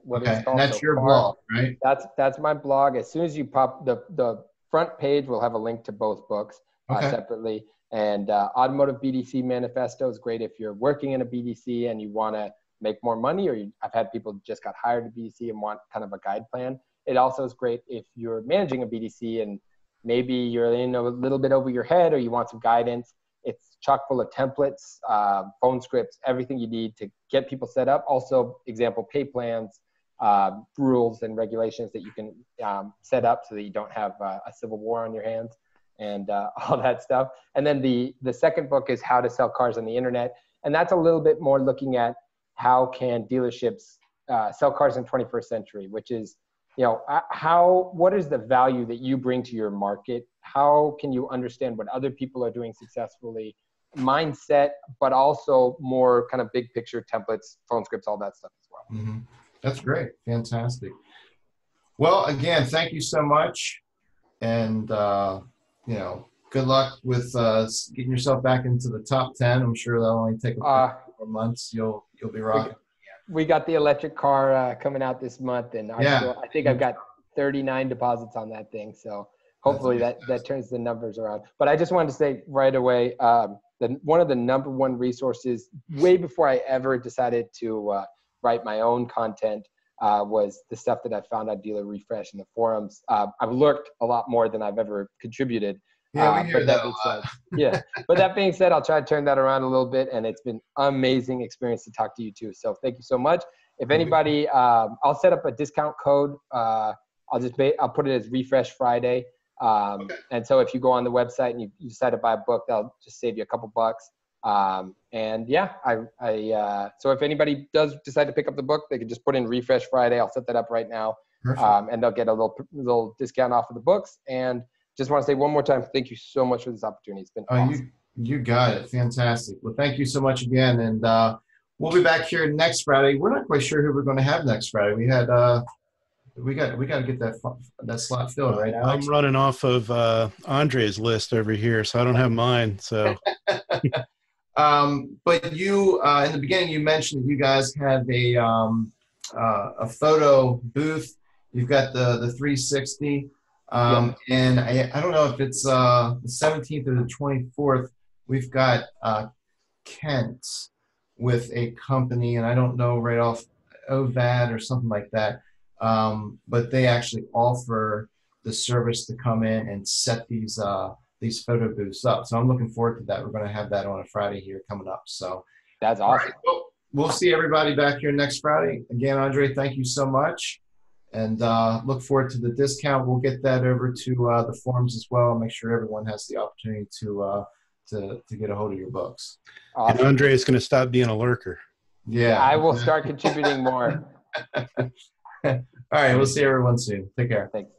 what it's called. And that's your blog, right? That's my blog. As soon as you pop the front page, will have a link to both books separately. And Automotive BDC Manifesto is great if you're working in a BDC and you want to make more money, or I've had people just got hired at BDC and want kind of a guide plan. It also is great if you're managing a BDC and maybe you're in a little bit over your head or you want some guidance. It's chock full of templates, phone scripts, everything you need to get people set up. Also, example pay plans, rules and regulations that you can set up so that you don't have a civil war on your hands, and all that stuff. And then the second book is How to Sell Cars on the Internet. And that's a little bit more looking at how can dealerships sell cars in the 21st century, which is, you know, what is the value that you bring to your market? How can you understand what other people are doing successfully? Mindset, but also more kind of big picture templates, phone scripts, all that stuff as well. That's great. Fantastic. Well, again, thank you so much. And, you know, good luck with getting yourself back into the top 10. I'm sure that'll only take a couple months. You'll be rocking. We got the electric car coming out this month, and I think I've got 39 deposits on that thing. So hopefully that turns the numbers around. But I just wanted to say right away, one of the number one resources way before I ever decided to write my own content was the stuff that I found on Dealer Refresh in the forums. I've lurked a lot more than I've ever contributed. Yeah, we hear that a lot. But that being said, I'll try to turn that around a little bit, and it's been amazing experience to talk to you too. So thank you so much. If anybody, I'll set up a discount code. I'll put it as Refresh Friday. And so if you go on the website and you decide to buy a book, they'll just save you a couple bucks. And yeah, so if anybody does decide to pick up the book, they can just put in Refresh Friday. I'll set that up right now. And they'll get a little discount off of the books. And just want to say one more time, thank you so much for this opportunity. It's been awesome. You got it. Fantastic. Well, thank you so much again. And we'll be back here next Friday. We're not quite sure who we're going to have next Friday. We had We got to get that slot filled, right, Alex? I'm running off of Andre's list over here, so I don't have mine. So, but you in the beginning you mentioned you guys have a photo booth. You've got the 360, and I don't know if it's the 17th or the 24th. We've got Kent with a company, and I don't know right off OVAD or something like that. But they actually offer the service to come in and set these photo booths up. So I'm looking forward to that. We're going to have that on a Friday here coming up. So that's awesome. Right, well, we'll see everybody back here next Friday. Again, Andre, thank you so much. And look forward to the discount. We'll get that over to the forums as well. Make sure everyone has the opportunity to get a hold of your books. Awesome. And Andre is going to stop being a lurker. Yeah. I will start contributing more. All right. We'll see everyone soon. Take care. Thanks.